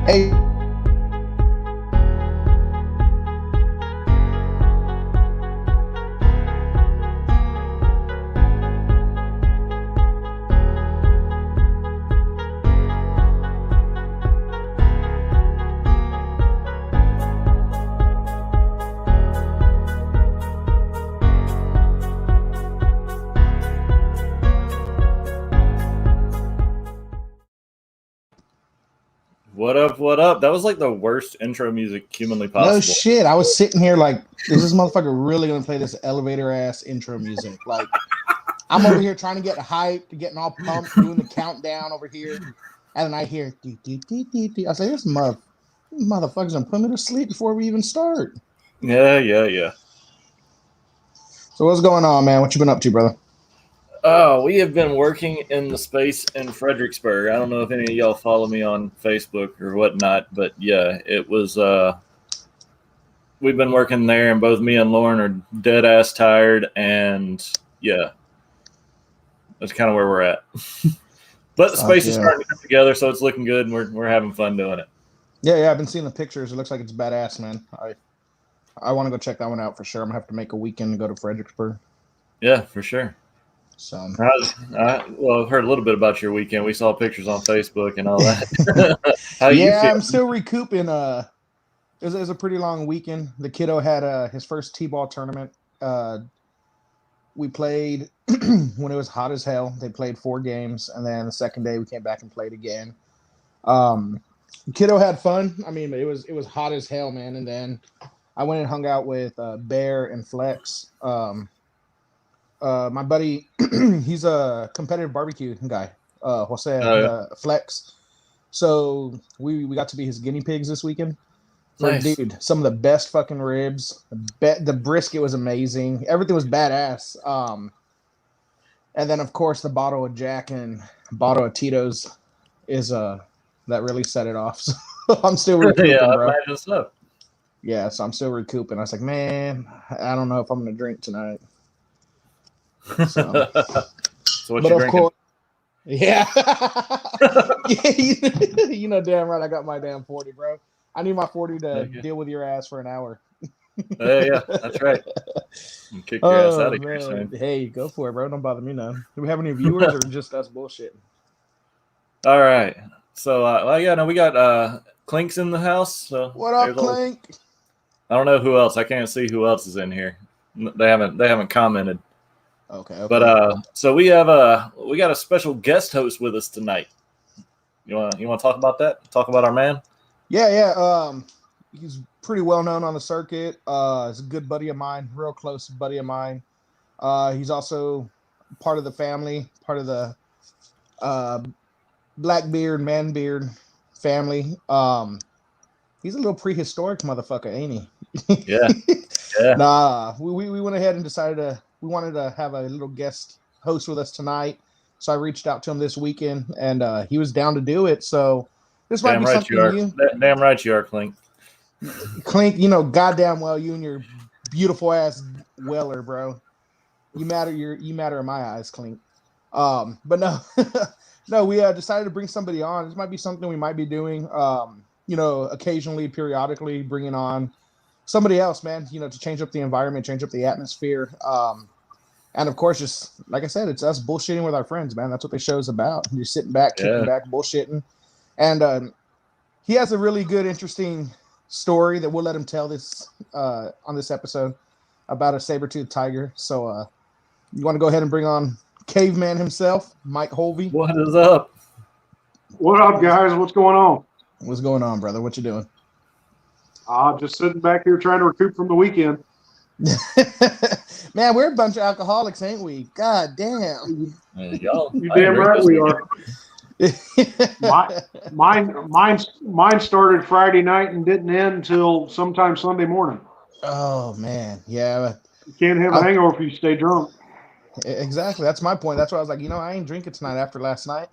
Hey, What up? What up? That was like the worst intro music humanly possible. no shit. I was sitting here like, is this motherfucker really gonna play this elevator ass intro music? Like, I'm over here trying to get hyped, getting all pumped, doing the countdown over here, and then I hear dee, dee, dee, dee, dee. I say, this motherfucker's gonna put me to sleep before we even start. Yeah. So what's going on, man? What you been up to, brother? Oh, we have been working in the space in Fredericksburg. I don't know if any of y'all follow me on Facebook or whatnot, but yeah, it was. We've been working there, and both me and Lauren are dead ass tired, and yeah, that's kind of where we're at. But the space is starting to come together, so it's looking good, and we're having fun doing it. Yeah. I've been seeing the pictures. It looks like it's badass, man. I want to go check that one out for sure. I'm gonna have to make a weekend to go to Fredericksburg. Yeah, for sure. So, I've heard a little bit about your weekend. We saw pictures on Facebook and all that. How you feel? I'm still recouping. It was a pretty long weekend. The kiddo had his first t-ball tournament. We played when it was hot as hell. They played 4 games, and then the second day we came back and played again. Kiddo had fun. I mean, it was hot as hell, man. And then I went and hung out with Bear and Flex. My buddy, he's a competitive barbecue guy, Jose Flex. So we got to be his guinea pigs this weekend. Nice. Dude, some of the best fucking ribs. The brisket was amazing. Everything was badass. And then of course the bottle of Jack and bottle of Tito's is that really set it off. So I'm still recouping, bro. Imagine so. Yeah, so I'm still recouping. I was like, man, I don't know if I'm gonna drink tonight. So what you drinking? Yeah. You know damn right I got my damn 40, bro. I need my 40 to deal with your ass for an hour. Yeah, that's right. Kick your ass out of here soon. Hey, go for it, bro. Don't bother me none. Do we have any viewers or just us bullshitting? All right. So we got Clink's in the house. So what up, Clink? I don't know who else. I can't see who else is in here. They haven't commented. Okay. But so we got a special guest host with us tonight. You want to talk about that? Talk about our man? Yeah. He's pretty well known on the circuit. He's a good buddy of mine, real close buddy of mine. He's also part of the family, part of the Blackbeard, Manbeard family. He's a little prehistoric motherfucker, ain't he? Yeah. Nah, we went ahead and decided we wanted to have a little guest host with us tonight. So I reached out to him this weekend, and he was down to do it. So this might be something new. Damn right you are, Clink. Clink, goddamn well you and your beautiful ass Weller, bro. You matter in my eyes, Clink. But no, we decided to bring somebody on. This might be something we might be doing. Occasionally, periodically, bringing on somebody else, man. To change up the environment, change up the atmosphere. And of course, just like I said, it's us bullshitting with our friends, man. That's what the show's about. You're sitting back, kicking back, bullshitting. And he has a really good, interesting story that we'll let him tell this on this episode about a saber-toothed tiger. So you want to go ahead and bring on Caveman himself, Mike Holvey. What is up? What up, guys? What's going on? What's going on, brother? What you doing? Just sitting back here trying to recoup from the weekend. Man, we're a bunch of alcoholics, ain't we? God damn. Y'all, you damn right we are. Mine started Friday night and didn't end until sometime Sunday morning. Oh man, yeah. You can't have a hangover if you stay drunk. Exactly. That's my point. That's why I was like, I ain't drinking tonight after last night.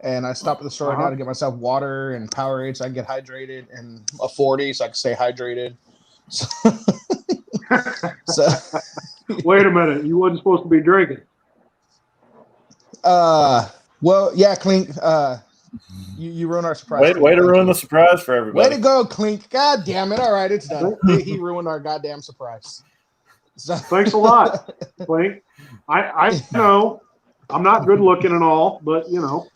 And I stopped at the store now to get myself water and Powerade so I can get hydrated, and a 40 so I can stay hydrated. So wait a minute, you wasn't supposed to be drinking. Well, yeah, Clink. You ruined our surprise. Way to ruin the surprise for everybody. Way to go, Clink. God damn it. All right, it's done. He ruined our goddamn surprise. So. Thanks a lot, Clink. I know I'm not good looking and all, but you know.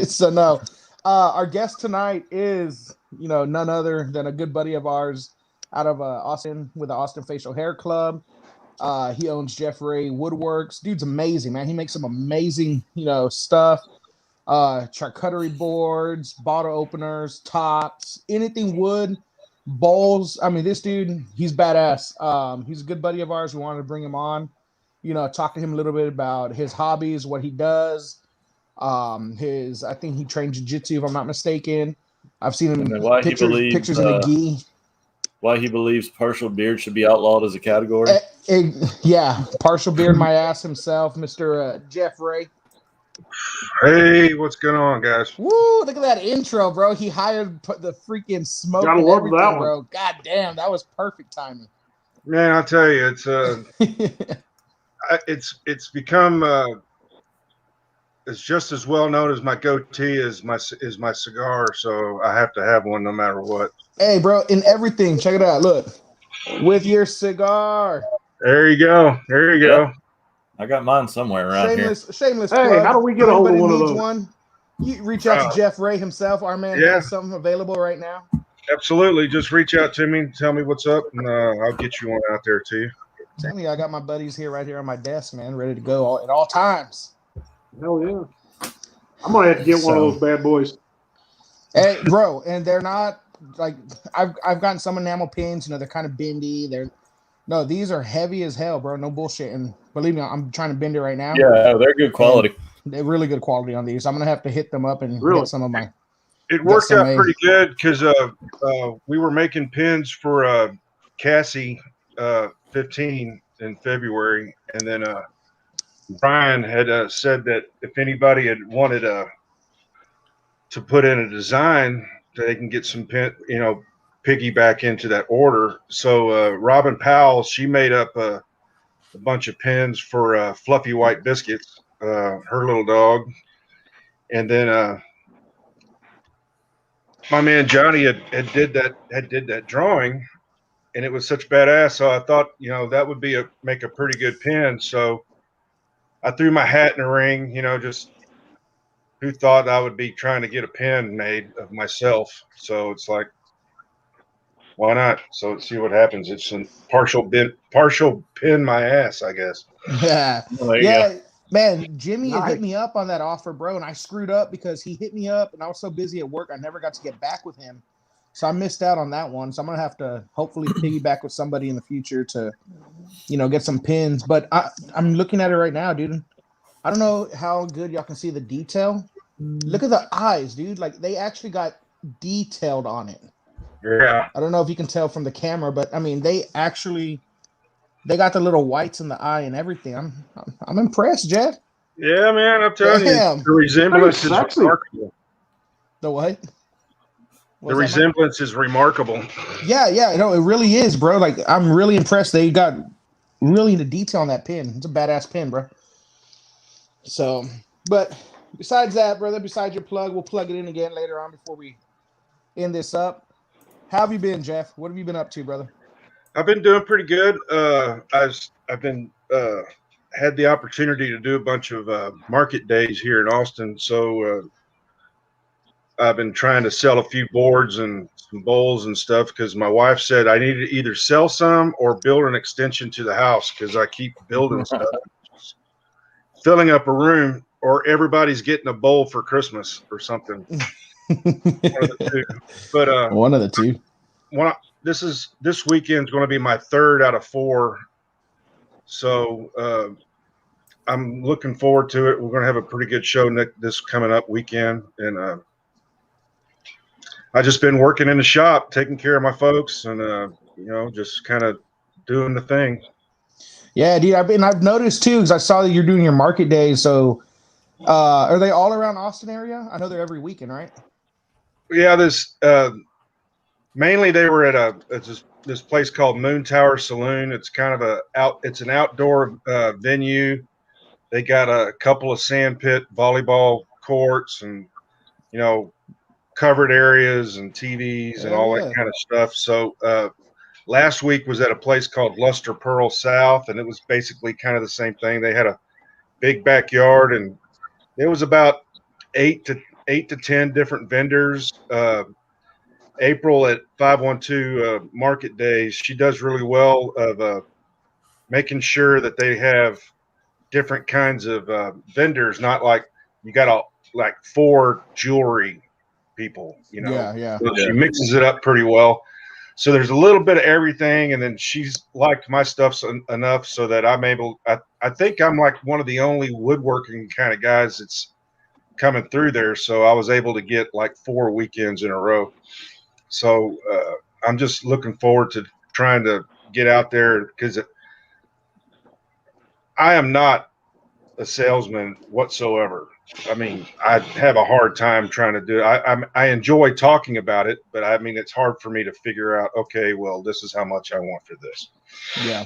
So no, our guest tonight is, you know, none other than a good buddy of ours out of Austin with the Austin Facial Hair Club. He owns Jeff Raye Woodworks. Dude's amazing, man. He makes some amazing, you know, stuff. Charcuterie boards, bottle openers, tops, anything wood, bowls. I mean, this dude, he's badass. He's a good buddy of ours. We wanted to bring him on, you know, talk to him a little bit about his hobbies, what he does. I think he trained jiu-jitsu, if I'm not mistaken. I've seen him pictures in the gi. Why he believes partial beard should be outlawed as a category. Yeah, partial beard my ass himself, Mr. Jeff Raye. Hey, what's going on, guys? Woo, look at that intro, bro. He hired the freaking smoke Gotta and love everything, that one. bro. God damn, that was perfect timing. Man, I'll tell you, it's become it's just as well known as my goatee is my cigar, so I have to have one no matter what. Hey, bro, in everything, check it out. Look, with your cigar. There you go. There you go. I got mine somewhere around Shameless Hey, plug. how do we get a hold of one of needs those? one, you reach out to Jeff Raye himself. Our man has something available right now. Absolutely. Just reach out to me, tell me what's up, and I'll get you one out there too. Tell me, I got my buddies here right here on my desk, man, ready to go at all times. Hell yeah. I'm going to have to get one of those bad boys. Hey, bro, and they're not like I've gotten some enamel pins, you know, they're kind of bendy. These are heavy as hell, bro. No bullshit. And believe me, I'm trying to bend it right now. Yeah, they're good quality. And they're really good quality on these. I'm gonna have to hit them up and get some of my. It worked out pretty good because we were making pins for Cassie 15 in February, and then Brian had said that if anybody had wanted to put in a design, they can get some pin, you know, piggyback into that order. So Robin Powell, she made up a bunch of pins for Fluffy White Biscuits, her little dog, and then my man Johnny had did that drawing, and it was such badass. So I thought, you know, that would make a pretty good pin. So I threw my hat in the ring, you know, just who thought I would be trying to get a pin made of myself. So it's like, why not? So let's see what happens. It's a partial pin my ass, I guess. Yeah. Go. Man, Jimmy had hit me up on that offer, bro, and I screwed up because he hit me up and I was so busy at work I never got to get back with him. So I missed out on that one. So I'm gonna have to hopefully piggyback with somebody in the future to, you know, get some pins. But I'm looking at it right now, dude. I don't know how good y'all can see the detail. Look at the eyes, dude. Like they actually got detailed on it. Yeah. I don't know if you can tell from the camera, but I mean, they got the little whites in the eye and everything. I'm impressed, Jeff. Yeah, man. I'm telling you, the resemblance is remarkable. The what? The resemblance is remarkable. Yeah. No, it really is, bro. Like I'm really impressed. They got really into detail on that pin. It's a badass pin, bro. So, but besides that, brother, besides your plug, we'll plug it in again later on before we end this up. How have you been, Jeff? What have you been up to, brother? I've been doing pretty good. I've been had the opportunity to do a bunch of market days here in Austin, so I've been trying to sell a few boards and some bowls and stuff because my wife said I need to either sell some or build an extension to the house because I keep building stuff, filling up a room, or everybody's getting a bowl for Christmas or something. One of the two. But one of the two. This weekend's going to be my third out of 4, so I'm looking forward to it. We're going to have a pretty good show this coming up weekend, and I just been working in the shop, taking care of my folks, and you know, just kind of doing the thing. Yeah, dude. I've noticed too because I saw that you're doing your market days. So, are they all around Austin area? I know they're every weekend, right? Yeah, mainly they were at this place called Moon Tower Saloon. It's kind of it's an outdoor venue. They got a couple of sand pit volleyball courts and, covered areas and TVs and all that kind of stuff. So last week was at a place called Luster Pearl South, and it was basically kind of the same thing. They had a big backyard, and it was about 8 to 10 different vendors. April at 512 Market Days, she does really well of making sure that they have different kinds of vendors, not like you got like 4 jewelry people, Yeah. So she mixes it up pretty well. So there's a little bit of everything, and then she's liked my stuff enough so that I'm able. I think I'm like one of the only woodworking kind of guys that's coming through there. So I was able to get like 4 weekends in a row. So I'm just looking forward to trying to get out there, because I am not a salesman whatsoever. I mean, I have a hard time trying to do it. I enjoy talking about it, but I mean, it's hard for me to figure out, okay, well, this is how much I want for this. Yeah.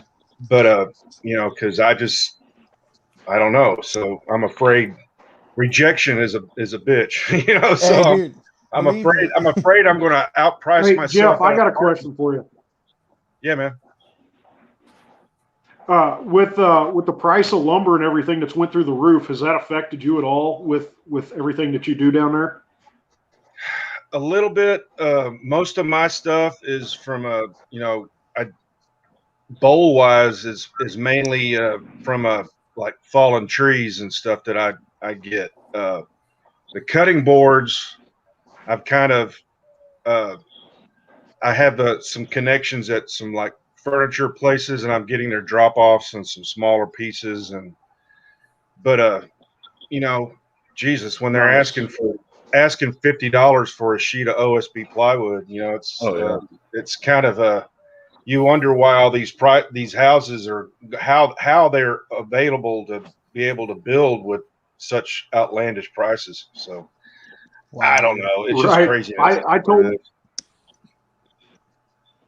But, because I don't know. So I'm afraid rejection is a bitch, so Hey, dude, I'm afraid I'm going to outprice myself. Jeff, I got a question for you. Yeah, man. With the price of lumber and everything that's went through the roof, has that affected you at all with everything that you do down there? A little bit. Most of my stuff is from bowl wise is mainly from like fallen trees and stuff that I get. The cutting boards, I've kind of I have some connections at some like furniture places, and I'm getting their drop offs and some smaller pieces, but Jesus, when they're asking $50 for a sheet of OSB plywood, it's kind of you wonder why all these houses are how they're available to be able to build with such outlandish prices. So wow. I don't know. It's just crazy.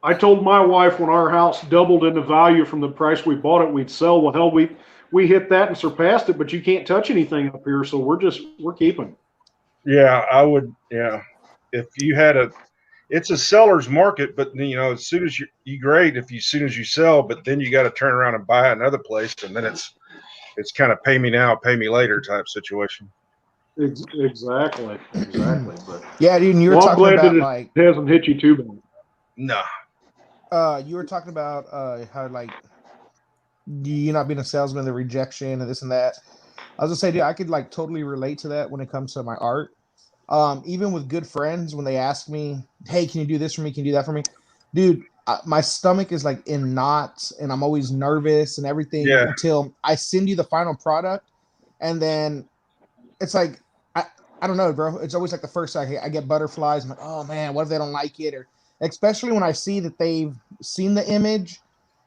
I told my wife when our house doubled in the value from the price we bought it, we'd sell. Well, hell, we hit that and surpassed it, but you can't touch anything up here, so we're keeping. Yeah, I would. Yeah, if you had it's a seller's market, but as soon as as soon as you sell, but then you got to turn around and buy another place, and then it's kind of pay me now, pay me later type situation. Exactly. But yeah, dude, and you were talking about like it hasn't hit you too bad. No. You were talking about how like you not being a salesman, the rejection and this and that. I was gonna say, dude, I could like totally relate to that when it comes to my art. Even with good friends, when they ask me, "Hey, can you do this for me? Can you do that for me?" Dude, my stomach is like in knots, and I'm always nervous and everything until I send you the final product, and then it's like I don't know, bro. It's always like the first I get butterflies. I'm like, oh man, what if they don't like it? Or especially when I see that they've seen the image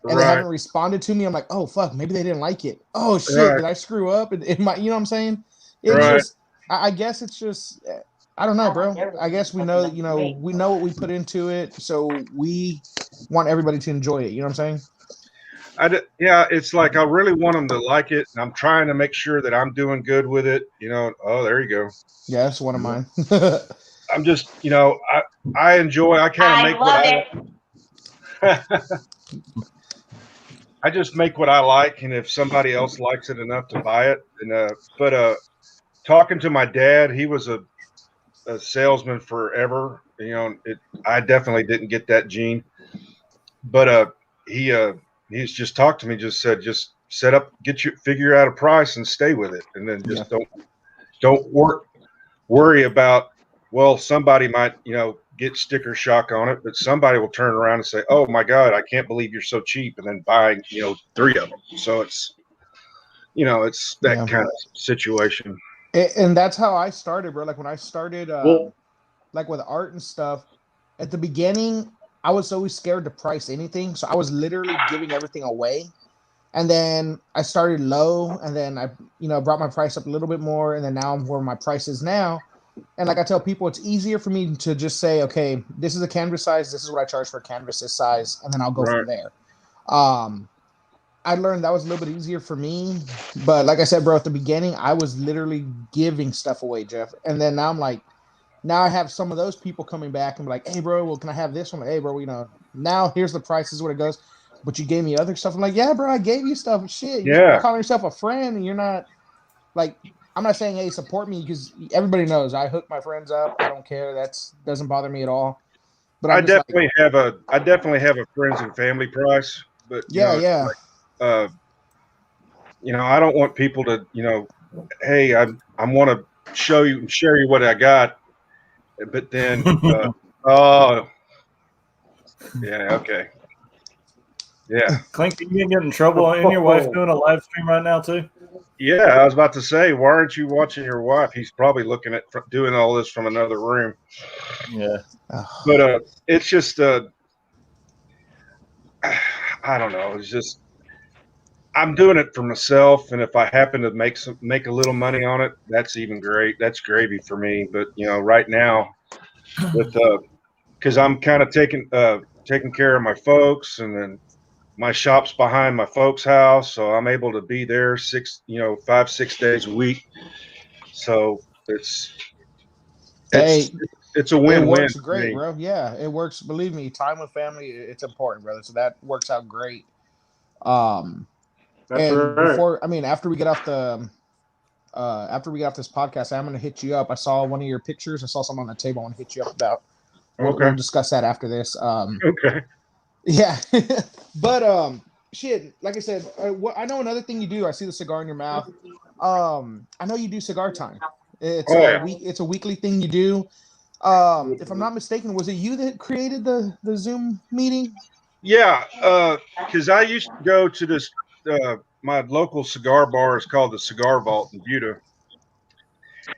and they haven't responded to me, I'm like, oh fuck, maybe they didn't like it. Oh shit, did I screw up? And you know what I'm saying? It's just, I guess it's just, I don't know, bro. I guess we know that, we know what we put into it, so we want everybody to enjoy it. You know what I'm saying? It's like I really want them to like it, and I'm trying to make sure that I'm doing good with it. Oh, there you go. Yeah, that's one of mine. I'm just, I enjoy. I kind of make I just make what I like, and if somebody else likes it enough to buy it, but talking to my dad, he was a salesman forever. I definitely didn't get that gene, but he's just talked to me, just said, just set up, figure out a price and stay with it. And then just don't worry about, well, somebody might, get sticker shock on it, but somebody will turn around and say, oh my God, I can't believe you're so cheap. And then buy, 3 of them. So it's, it's that kind of situation. And that's how I started, bro. Like when I started, like with art and stuff at the beginning, I was always scared to price anything. So I was literally giving everything away. And then I started low, and then I, brought my price up a little bit more. And then now I'm where my price is now. And like I tell people, it's easier for me to just say, okay, this is a canvas size. This is what I charge for a canvas this size. And then I'll go from there. I learned that was a little bit easier for me. But like I said, bro, at the beginning, I was literally giving stuff away, Jeff. And then now I'm like, now I have some of those people coming back and be like, hey, bro, well, can I have this one? Like, hey, bro, now here's the prices, what it goes. But you gave me other stuff. I'm like, yeah, bro, I gave you stuff. Shit, you're calling yourself a friend, and you're not like. I'm not saying, hey, support me, because everybody knows I hook my friends up. I don't care. Doesn't bother me at all. But I definitely have a friends and family price. But yeah. Like, I don't want people to, hey, I want to share you what I got, but then, oh, yeah, okay, yeah. Clink, you can get in trouble. And your wife doing a live stream right now too? Yeah, I was about to say, why aren't you watching your wife? He's probably looking at doing all this from another room. Yeah, but it's just, I don't know. It's just, I'm doing it for myself, and if I happen to make a little money on it, that's even great. That's gravy for me. But right now, with because I'm kind of taking care of my folks, and then my shop's behind my folks' house, so I'm able to be there 5-6 days a week. So it's a win-win. It works great, bro. Yeah, it works. Believe me, time with family, it's important, brother. So that works out great. That's and right. After we get off this podcast, I'm going to hit you up. I saw one of your pictures. I saw something on the table. I want to hit you up about. We'll discuss that after this. Okay. Yeah. But shit, like I said, I know another thing you do. I see the cigar in your mouth. I know you do cigar time. It's a weekly thing you do. If I'm not mistaken, was it you that created the Zoom meeting? Yeah, because I used to go to this. My local cigar bar is called the Cigar Vault in Buda,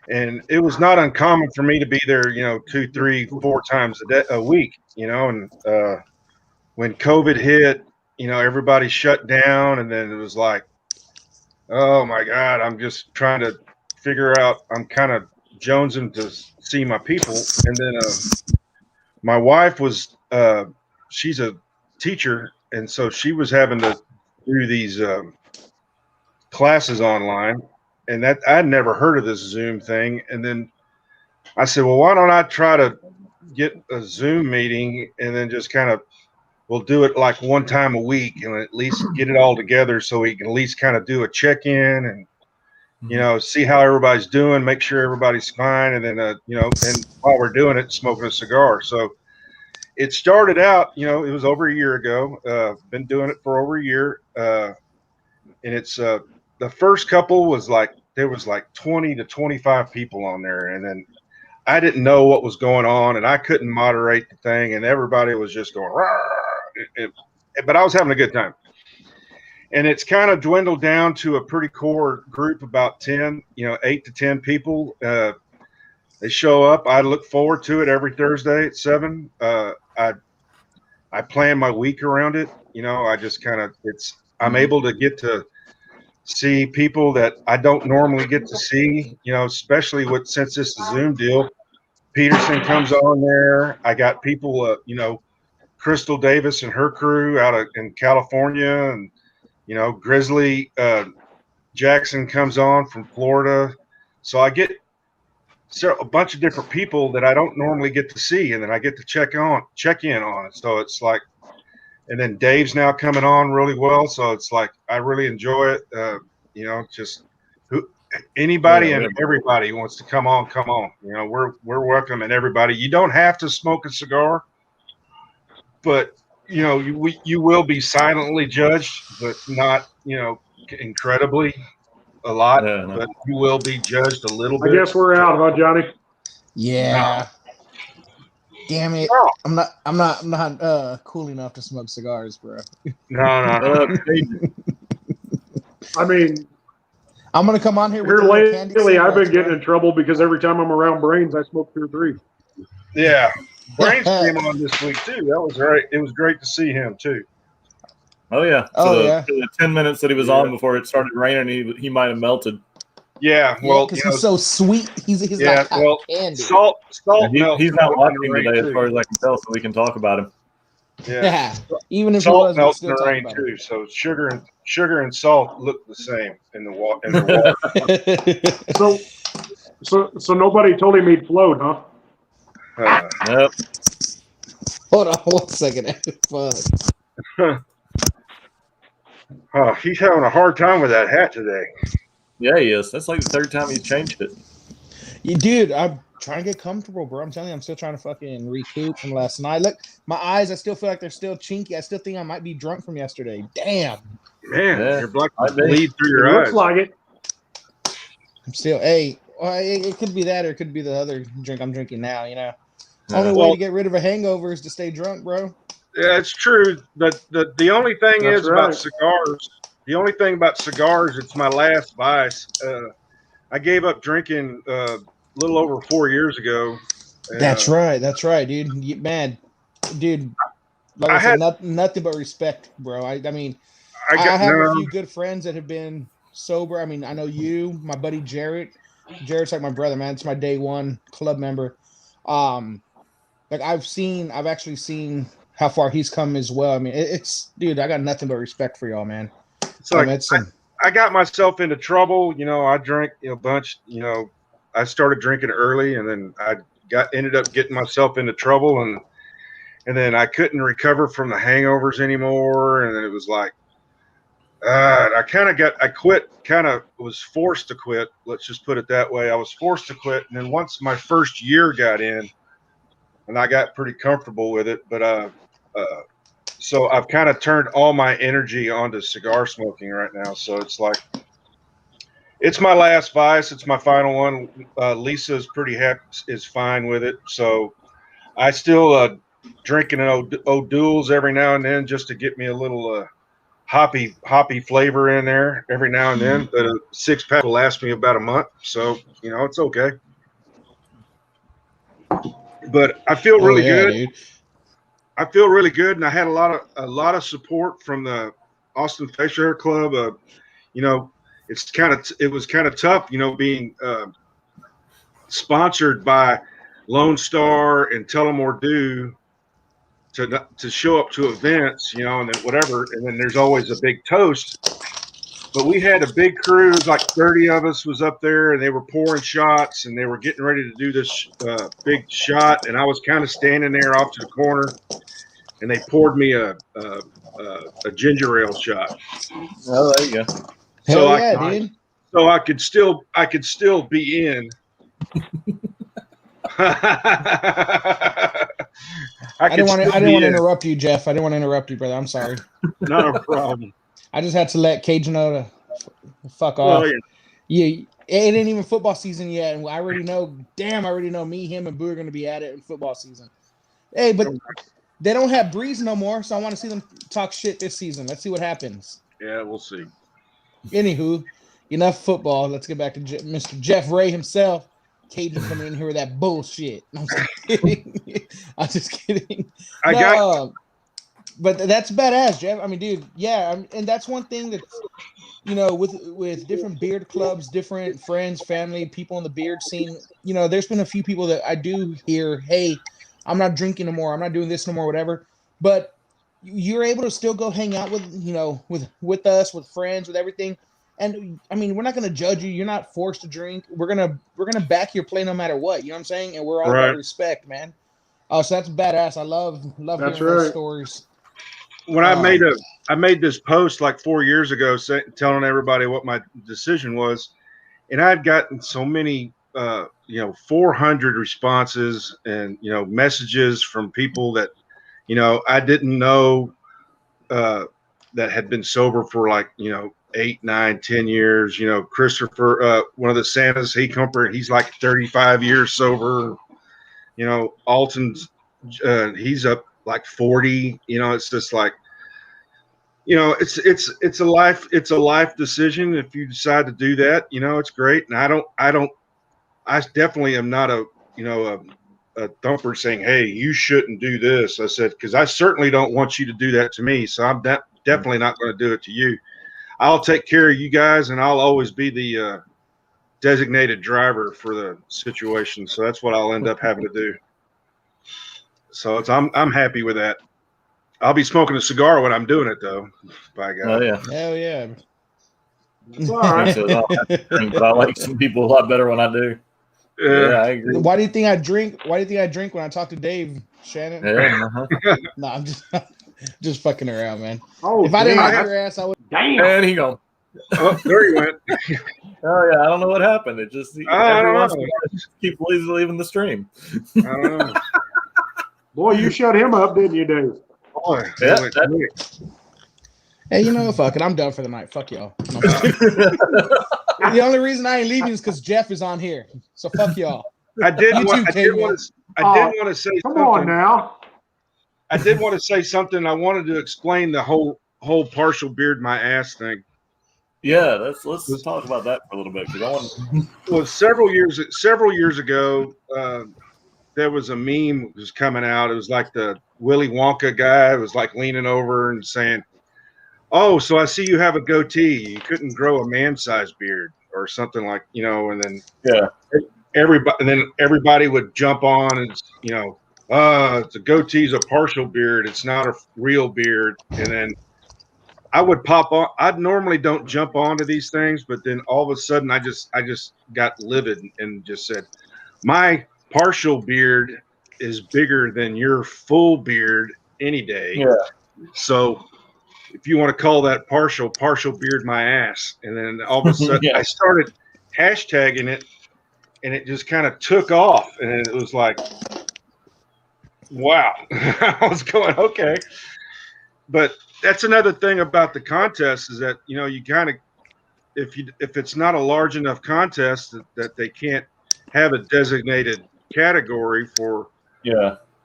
and it was not uncommon for me to be there, 2, 3, 4 times a week, and when COVID hit, everybody shut down, and then it was like, oh my God, I'm just trying to figure out, I'm kind of jonesing to see my people. And then my wife was, she's a teacher, and so she was having to do these classes online, and that I'd never heard of this Zoom thing. And then I said, well, why don't I try to get a Zoom meeting, and then just kind of, we'll do it like one time a week, and at least get it all together so we can at least kind of do a check-in and, see how everybody's doing, make sure everybody's fine. And then, and while we're doing it, smoking a cigar. So it started out, it was over a year ago, been doing it for over a year. And it's, the first couple was there was 20 to 25 people on there. And then I didn't know what was going on, and I couldn't moderate the thing, and everybody was just going, but I was having a good time. And it's kind of dwindled down to a pretty core group, about 10, 8 to 10 people. They show up. I look forward to it every Thursday at 7. I plan my week around it. I just kind of, I'm able to get to see people that I don't normally get to see, especially since this is a Zoom deal. Peterson comes on there. I got people, Crystal Davis and her crew in California, and Grizzly Jackson comes on from Florida. So I get a bunch of different people that I don't normally get to see, and then I get to check in on it. So it's like, and then Dave's now coming on really well. So it's like, I really enjoy it. Just anybody and everybody who wants to come on. We're welcoming everybody. You don't have to smoke a cigar, but you will be silently judged, but not incredibly a lot. Yeah, no. But you will be judged a little bit. I guess we're out, huh, Johnny? Yeah. Damn it! Oh. I'm not cool enough to smoke cigars, bro. No. I mean, I'm gonna come on here. Here lately, I've been getting in trouble because every time I'm around Brains, I smoke 2 or 3. Yeah, Brains came on this week too. That was great. It was great to see him too. Oh yeah. The 10 minutes that he was on before it started raining, he might have melted. Yeah, well, because he's so sweet. He's like candy. Salt. He's not watching today, as far as I can tell, so we can talk about him. Yeah. Even if salt he melts was, in the rain too. So sugar and salt look the same in the water. So nobody told him he'd float, huh? Yep. Hold on 1 second. Fuck. Oh, he's having a hard time with that hat today. Yeah, he is. That's like the third time he's changed it. Dude, I'm trying to get comfortable, bro. I'm telling you, I'm still trying to fucking recoup from last night. Look, my eyes, I still feel like they're still chinky. I still think I might be drunk from yesterday. Damn. Man, Yeah, your blood I bet. bleed through your It eyes. looks like it. I'm still, hey, well, it could be that or it could be the other drink I'm drinking now, you know. Yeah. Only way to get rid of a hangover is to stay drunk, bro. Yeah, it's true. But the only thing That's is about right. cigars. The only thing about cigars, it's my last vice. I gave up drinking a little over 4 years ago. That's right. That's right, dude. Man, dude, like I said, nothing but respect, bro. I mean, I have a few good friends that have been sober. I mean, I know you, my buddy Jared. Jared's like my brother, man. It's my day one club member. Like I've actually seen how far he's come as well. I mean, it's dude, I got nothing but respect for y'all, man. It's like I I got myself into trouble. You know, I drank a bunch. You know, I started drinking early, and then I ended up getting myself into trouble, and then I couldn't recover from the hangovers anymore, and then it was like I quit, kind of was forced to quit. Let's just put it that way. I was forced to quit. And then once my first year got in and I got pretty comfortable with it, but so I've kind of turned all my energy onto cigar smoking right now. So it's like, it's my last vice. It's my final one. Lisa's pretty happy, is fine with it. So I still drinking an O'Doul's every now and then just to get me a little hoppy flavor in there every now and then. But a 6-pack will last me about a month, so you know it's okay. But I feel really good. dude. I feel really good, and I had a lot of support from the Austin Facial Club. You know, it was kind of tough, you know, being sponsored by Lone Star and Tullamore Dew to show up to events, you know, and then whatever, and then there's always a big toast. But we had a big crew, like 30 of us was up there, and they were pouring shots, and they were getting ready to do this big shot, and I was kind of standing there off to the corner, and they poured me a ginger ale shot. Oh, there you go. Hell yeah, dude. So I could still be in. I didn't want to interrupt you, Jeff. I didn't want to interrupt you, brother. I'm sorry. Not a problem. I just had to let Cage know to fuck off. Well, yeah, it ain't even football season yet, and I already know. Damn, I already know. Me, him, and Boo are going to be at it in football season. Hey, but they don't have Breeze no more, so I want to see them talk shit this season. Let's see what happens. Yeah, we'll see. Anywho, enough football. Let's get back to Mr. Jeff Raye himself. Cajun coming in here with that bullshit. I'm just kidding. I'm just kidding. But that's badass, Jeff. I mean, dude, yeah, and that's one thing that, you know, with different beard clubs, different friends, family, people in the beard scene, you know, there's been a few people that I do hear, hey, I'm not drinking no more, I'm not doing this no more, whatever. But you're able to still go hang out with, you know, with us, with friends, with everything. And I mean, we're not going to judge you. You're not forced to drink. We're gonna back your play no matter what. You know what I'm saying? And we're all about respect, man. Oh, so that's badass. I love hearing those stories. When I made this post like 4 years ago, telling everybody what my decision was, and I'd gotten so many, 400 responses and messages from people that, I didn't know that had been sober for like 8, 9, 10 years. Christopher, one of the Santas, he's like 35 years sober. Alton's he's up like 40. It's just like, it's a life decision. If you decide to do that, it's great. And I definitely am not a thumper saying, hey, you shouldn't do this. I said, because I certainly don't want you to do that to me. So I'm definitely not going to do it to you. I'll take care of you guys, and I'll always be the designated driver for the situation. So that's what I'll end up having to do. So I'm happy with that. I'll be smoking a cigar when I'm doing it, though. By God. Oh yeah. Hell yeah. It's all right. So I don't have to drink, but I like some people a lot better when I do. Yeah, I agree. Why do you think I drink? Why do you think I drink when I talk to Dave, Shannon? Yeah. Uh-huh. No, I'm just fucking around, man. Oh, If I didn't damn. like your ass, I would. Damn. And he gone. Oh, there he went. Oh yeah, I don't know what happened. It just I every don't once in a know. while it just keep leaving the stream. I don't know. Boy, you shut him up, didn't you, Dave? Boy, Yeah, that went quick. Hey, you know what? Fuck it. I'm done for the night. Fuck y'all. No, I'm just kidding. The only reason I ain't leaving is because Jeff is on here. So fuck y'all. I did You want too, to say Come something. on now. I did want to say something. I wanted to explain the whole partial beard my ass thing. Yeah, let's talk about that for a little bit because I want. Well, several years ago, there was a meme that was coming out. It was like the Willy Wonka guy was like leaning over and saying, "Oh, so I see you have a goatee. You couldn't grow a man-sized beard or something like, you know." And then everybody would jump on and it's a goatee's a partial beard. It's not a real beard. And then I would pop on. I normally don't jump onto these things, but then all of a sudden I just got livid and just said, my partial beard is bigger than your full beard any day. Yeah. So if you want to call that partial beard my ass. And then all of a sudden Yeah. I started hashtagging it and it just kind of took off. And it was like, wow. I was going, okay. But that's another thing about the contest is that, you know, you kind of, if it's not a large enough contest that they can't have a designated category for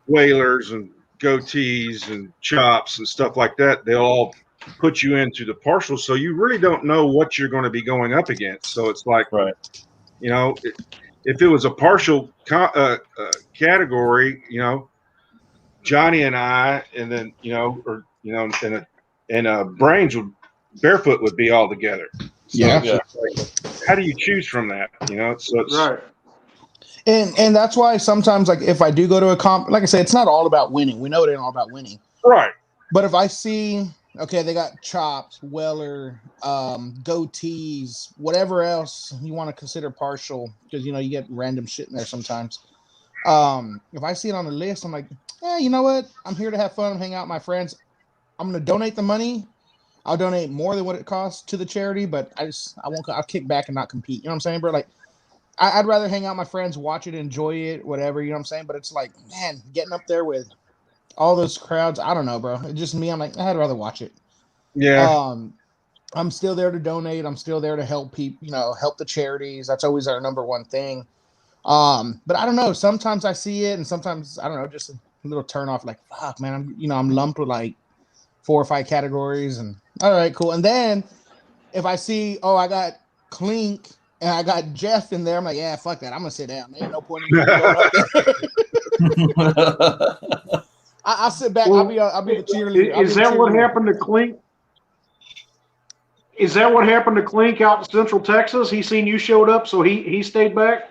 whalers and goatees and chops and stuff like that, they'll all put you into the partial. So you really don't know what you're going to be going up against. So it's like, you know, if it was a partial category, you know, Johnny and I, and then, you know, or, you know, and Brains Barefoot would be all together. So like, how do you choose from that? You know, so it's right. And that's why sometimes, like, if I do go to a comp, like I said, it's not all about winning. We know it ain't all about winning. Right. But if I see, okay, they got chops, Weller, goatees, whatever else you want to consider partial, because, you know, you get random shit in there sometimes. If I see it on the list, I'm like, you know what? I'm here to have fun, hang out with my friends. I'm going to donate the money. I'll donate more than what it costs to the charity, but I'll kick back and not compete. You know what I'm saying, bro? Like, I'd rather hang out with my friends, watch it, enjoy it, whatever, you know what I'm saying? But it's like, man, getting up there with all those crowds, I don't know, bro. It's just me. I'm like, I'd rather watch it. Yeah. I'm still there to donate. I'm still there to help people, you know, help the charities. That's always our number one thing. But I don't know. Sometimes I see it, and sometimes, I don't know, just a little turn off, like, fuck, man, I'm lumped with like 4 or 5 categories, and all right, cool. And then if I see, I got Clink and I got Jeff in there, I'm like, yeah, fuck that. I'm gonna sit down. There ain't no point in me going up there. I'll sit back. Well, I'll be the cheerleader. Is that what happened to Clink? Is that what happened to Clink out in Central Texas? He seen you showed up, so he stayed back?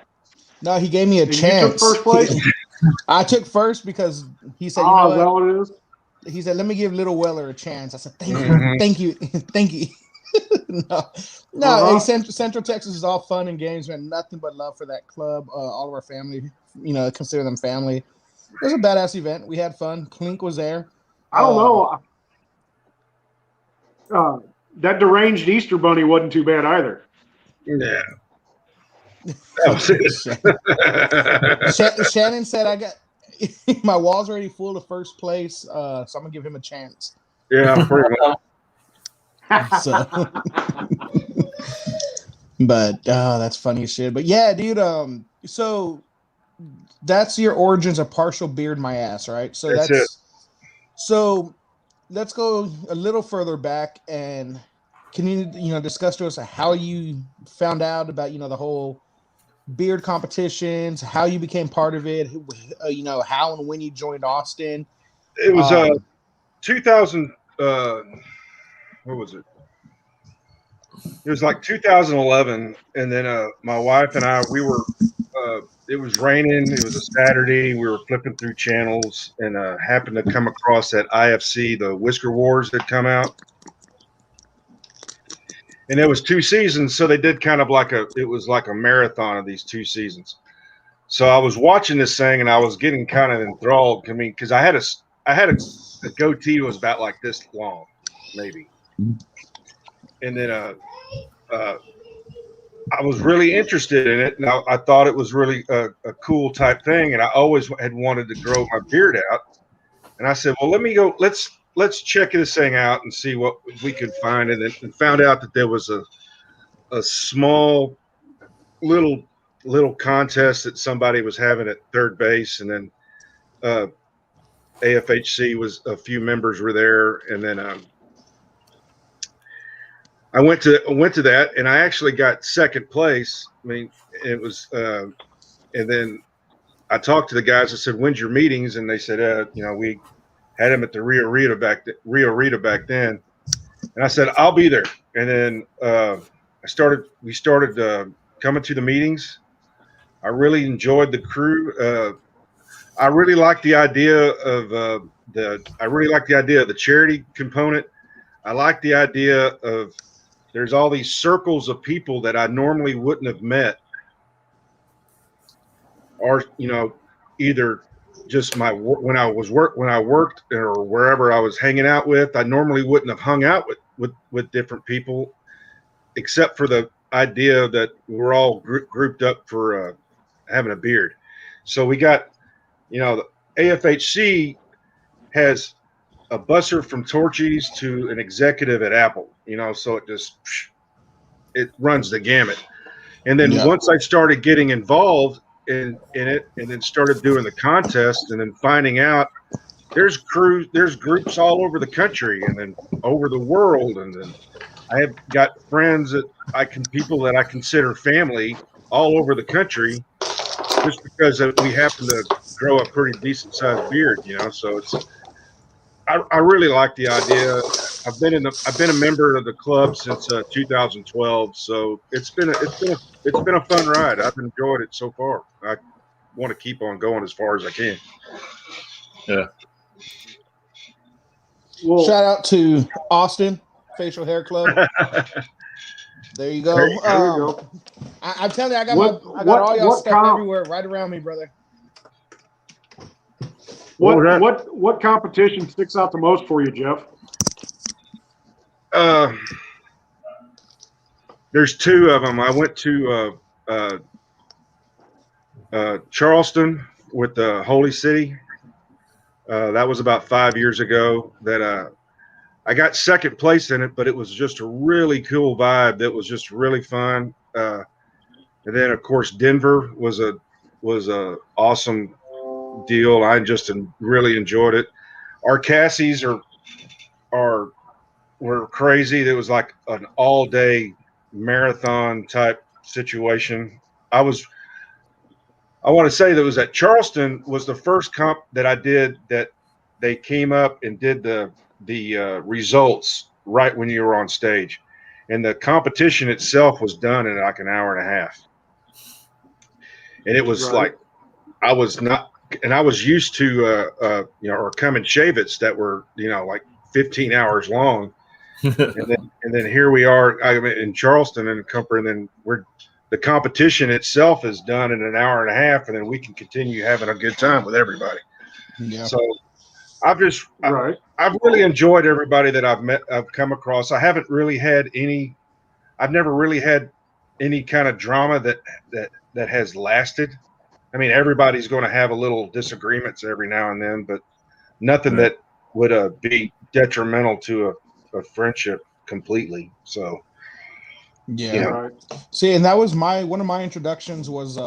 No, he gave me a chance. You took first place? I took first because he said, is that what it is? He said, let me give Little Weller a chance. I said, thank you. No. Hey, Central Texas is all fun and games, man. Nothing but love for that club. All of our family, you know, consider them family. It was a badass event. We had fun. Clink was there. I don't know. That deranged Easter bunny wasn't too bad either. Yeah. Shannon said, I got my walls already full to first place, so I'm gonna give him a chance. Yeah, pretty much. So, but that's funny as shit. But yeah, dude. So that's your origins of partial beard my ass, right? So that's it. So let's go a little further back, and can you discuss to us how you found out about the whole beard competitions, how you became part of it, how and when you joined Austin. It was 2000. What was it? It was like 2011, and then my wife and I, we were it was raining. It was a Saturday. We were flipping through channels and happened to come across that IFC, the Whisker Wars that come out. And there was 2 seasons, so they did kind of like it was like a marathon of these 2 seasons. So I was watching this thing and I was getting kind of enthralled. I mean, because I had a goatee that was about like this long, maybe. And then I was really interested in it, and I thought it was really a cool type thing. And I always had wanted to grow my beard out. And I said, well, let's check this thing out and see what we could find. And found out that there was a small little contest that somebody was having at third base, and then AFHC was a few members were there, and then I went to that, and I actually got second place. I mean, it was, and then I talked to the guys. I said, "When's your meetings?" And they said, we had them at the Rio Rita back then. And I said, "I'll be there." And then we started coming to the meetings. I really enjoyed the crew. I really liked the idea of the charity component. I like the idea of there's all these circles of people that I normally wouldn't have met, or either just when I worked or wherever I was hanging out with. I normally wouldn't have hung out with different people, except for the idea that we're all grouped up for having a beard. So we got, the AFHC has a busser from Torchy's to an executive at Apple, so it runs the gamut. And then once I started getting involved in it, and then started doing the contest, and then finding out there's groups all over the country and then over the world. And then I have got friends people that I consider family all over the country, just because we happen to grow a pretty decent sized beard, so I really like the idea. I've been a member of the club since 2012, so it's been a fun ride. I've enjoyed it so far. I want to keep on going as far as I can. Yeah. Well, shout out to Austin Facial Hair Club. There you go. There you go. I'm telling you, I got all y'all stuff everywhere, right around me, brother. What competition sticks out the most for you, Jeff? There's 2 of them. I went to Charleston with the Holy City. That was about 5 years ago. That I got second place in it, but it was just a really cool vibe. That was just really fun. And then, of course, Denver was a awesome deal. I just really enjoyed it. Our Cassies were crazy. It was like an all-day marathon type situation. I want to say that was at Charleston was the first comp that I did that they came up and did the results right when you were on stage, and the competition itself was done in like an hour and a half. And it was like I was used to or come and shave it's that were like 15 hours long. and then here we are in Charleston and then the competition itself is done in an hour and a half, and then we can continue having a good time with everybody. Yeah. So I've really enjoyed everybody that I've come across. I've never really had any kind of drama that has lasted. I mean, everybody's going to have a little disagreements every now and then, but nothing that would be detrimental to a friendship completely. So, yeah. See, and that was one of my introductions was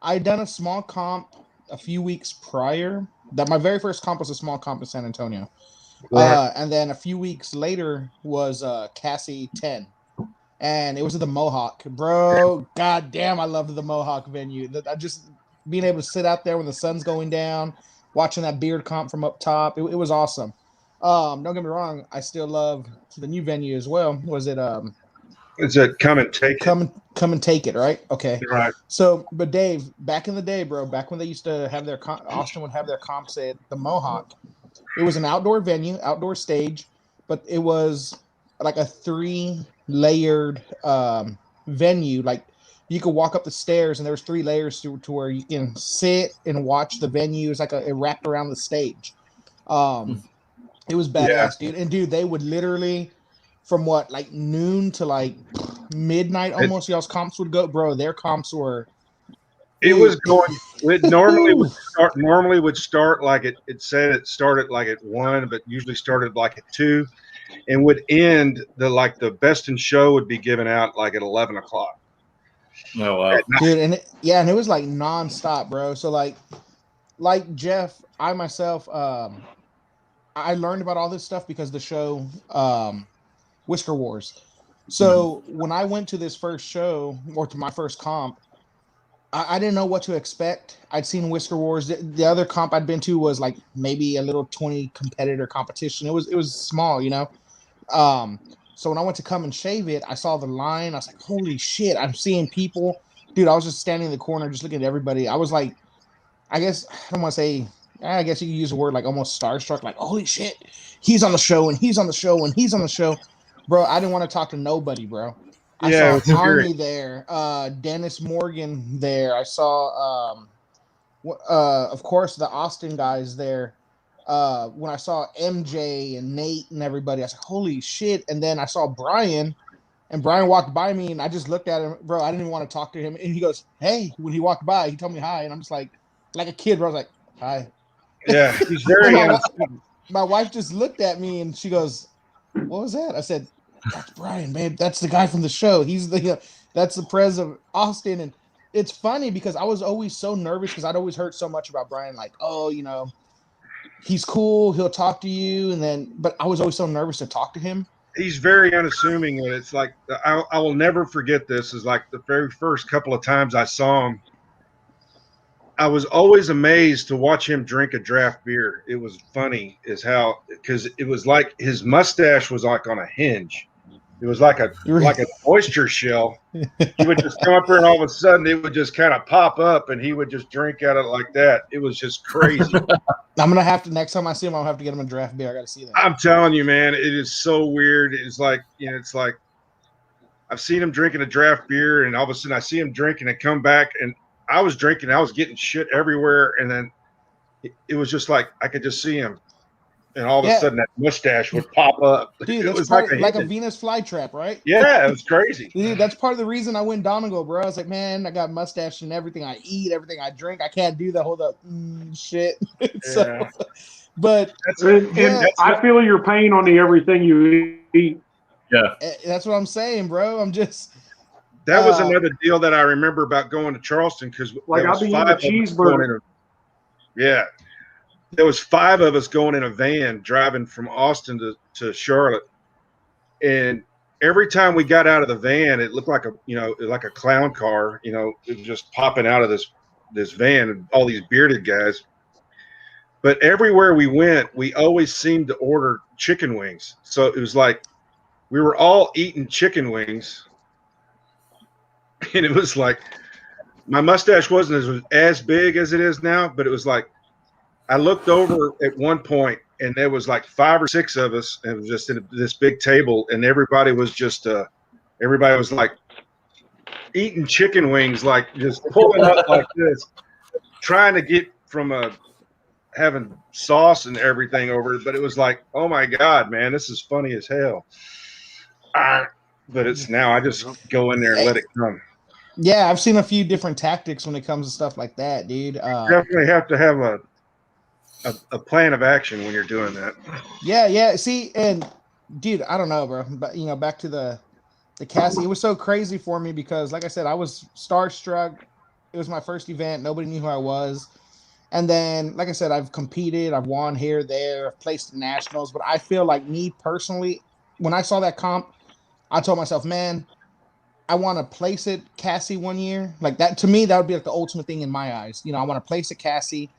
I'd done a small comp a few weeks prior. That my very first comp was a small comp in San Antonio. And then a few weeks later was Cassie 10. And it was at the Mohawk. Bro, god damn, I loved the Mohawk venue. I just being able to sit out there when the sun's going down, watching that beard comp from up top. It was awesome. Don't get me wrong, I still love the new venue as well. Was it Is it come and take it? Come and take it, right? Okay. Right. So, but Dave, back in the day, bro, back when they used to have their Austin would have their comps at the Mohawk. It was an outdoor venue, outdoor stage, but it was like a 3-layered venue. Like you could walk up the stairs, and there was 3 layers to where you can sit and watch the venue. It's like it wrapped around the stage. It was badass, dude. And dude, they would literally from what like noon to like midnight almost. Y'all's comps would go, bro. Their comps were. It was going. It normally would start like it started like at 1, but usually started like at 2, and would end the best in show would be given out like at 11 o'clock. Oh wow, dude, and it was like nonstop, bro. So like Jeff, I myself, I learned about all this stuff because the show, Whisker Wars. So when I went to this first show or to my first comp, I didn't know what to expect. I'd seen Whisker Wars. The other comp I'd been to was like maybe a little 20 competitor competition. It was small, you know. So when I went to come and shave it, I saw the line. I was like, holy shit, I'm seeing people. Dude, I was just standing in the corner just looking at everybody. I was like, I guess, I don't want to say, I guess you could use the word like almost starstruck, like, holy shit, he's on the show and he's on the show and he's on the show. Bro, I didn't want to talk to nobody, bro. I saw Arnie there, Dennis Morgan there. I saw, of course, the Austin guys there. When I saw MJ and Nate and everybody, I was like, holy shit. And then I saw Brian, and Brian walked by me, and I just looked at him, bro. I didn't even want to talk to him. And he goes, hey, when he walked by, he told me hi. And I'm just like a kid, bro. I was like, hi. Yeah, he's very my wife just looked at me, and she goes, what was that? I said, that's Brian, babe. That's the guy from the show. He's that's the pres of Austin. And it's funny because I was always so nervous because I'd always heard so much about Brian, like, oh, you know, he's cool, he'll talk to you, but I was always so nervous to talk to him. He's very unassuming, and it's like I will never forget this. Is like the very first couple of times I saw him, I was always amazed to watch him drink a draft beer. It was funny as how, because it was like his mustache was like on a hinge. It was like an oyster shell. He would just come up here, and all of a sudden it would just kind of pop up, and he would just drink out of it like that. It was just crazy. I'm gonna have to, next time I see him, I'll have to get him a draft beer. I gotta see that. I'm telling you, man, it is so weird. It's like, you know, it's like I've seen him drinking a draft beer, and all of a sudden I see him drinking and come back, and I was drinking, I was getting shit everywhere, and then it was just like I could just see him. And all of a sudden, that mustache would pop up. Dude, it was like a Venus flytrap, right? Yeah, it was crazy. Dude, that's part of the reason I went Donegal, bro. I was like, man, I got mustache and everything I eat, everything I drink. I can't do the whole shit. So, but I feel your pain on the everything you eat. Yeah, that's what I'm saying, bro. I'm just. That was another deal that I remember about going to Charleston because like I'll be eating a cheeseburger. There was 5 of us going in a van driving from Austin to Charlotte, and every time we got out of the van, it looked like a clown car. You know, it was just popping out of this van, and all these bearded guys. But everywhere we went, we always seemed to order chicken wings. So it was like we were all eating chicken wings, and it was like my mustache wasn't as big as it is now, but it was like. I looked over at one point, and there was like 5 or 6 of us, and it was just in this big table, and everybody was like eating chicken wings, like just pulling up like this, trying to get from having sauce and everything over it. But it was like, oh my God, man, this is funny as hell. But it's now I just go in there and let it come. Yeah, I've seen a few different tactics when it comes to stuff like that, dude. Definitely have to have a plan of action when you're doing that. Yeah. See, and dude, I don't know, bro, but back to the Cassie, it was so crazy for me because, like I said, I was starstruck. It was my first event. Nobody knew who I was. And then, like I said, I've competed. I've won here, there. I've placed in nationals. But I feel like me personally, when I saw that comp, I told myself, man, I want to place it Cassie one year. Like that, to me, that would be like the ultimate thing in my eyes. I want to place it Cassie.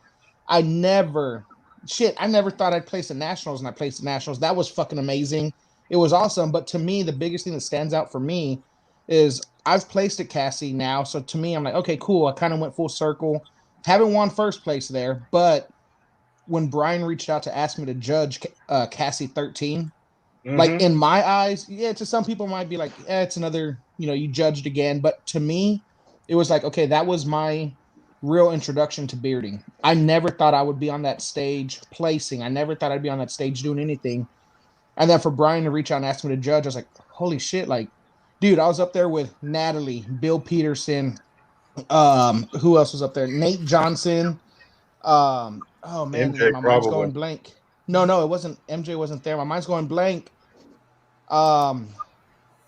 I never thought I'd place the nationals, and I placed the nationals. That was fucking amazing. it was awesome. But to me, the biggest thing that stands out for me is I've placed at Cassie now. So to me, I'm like, okay, cool. I kind of went full circle. Haven't won first place there, but when Brian reached out to ask me to judge Cassie 13, like in my eyes, yeah, to some people might be like, it's another, you judged again. But to me, it was like, okay, that was my real introduction to bearding. I never thought I would be on that stage placing. I never thought I'd be on that stage doing anything. And then for Brian to reach out and ask me to judge, I was like, holy shit, like, dude, I was up there with Natalie, Bill Peterson. Who else was up there? Nate Johnson. Oh man, MJ, my mind's going blank. No, it wasn't. MJ wasn't there. My mind's going blank. My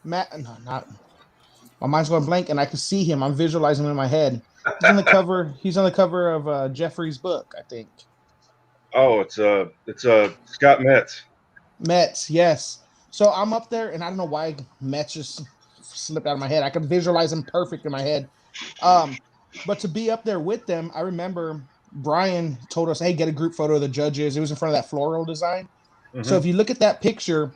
mind's going blank, and I can see him. I'm visualizing him in my head. He's on the cover. He's on the cover of Jeff Raye's book, I think. Oh, it's Scott Metz. Metz, yes. So I'm up there, and I don't know why Metz just slipped out of my head. I could visualize him perfect in my head. But to be up there with them, I remember Brian told us, hey, get a group photo of the judges. It was in front of that floral design. So if you look at that picture,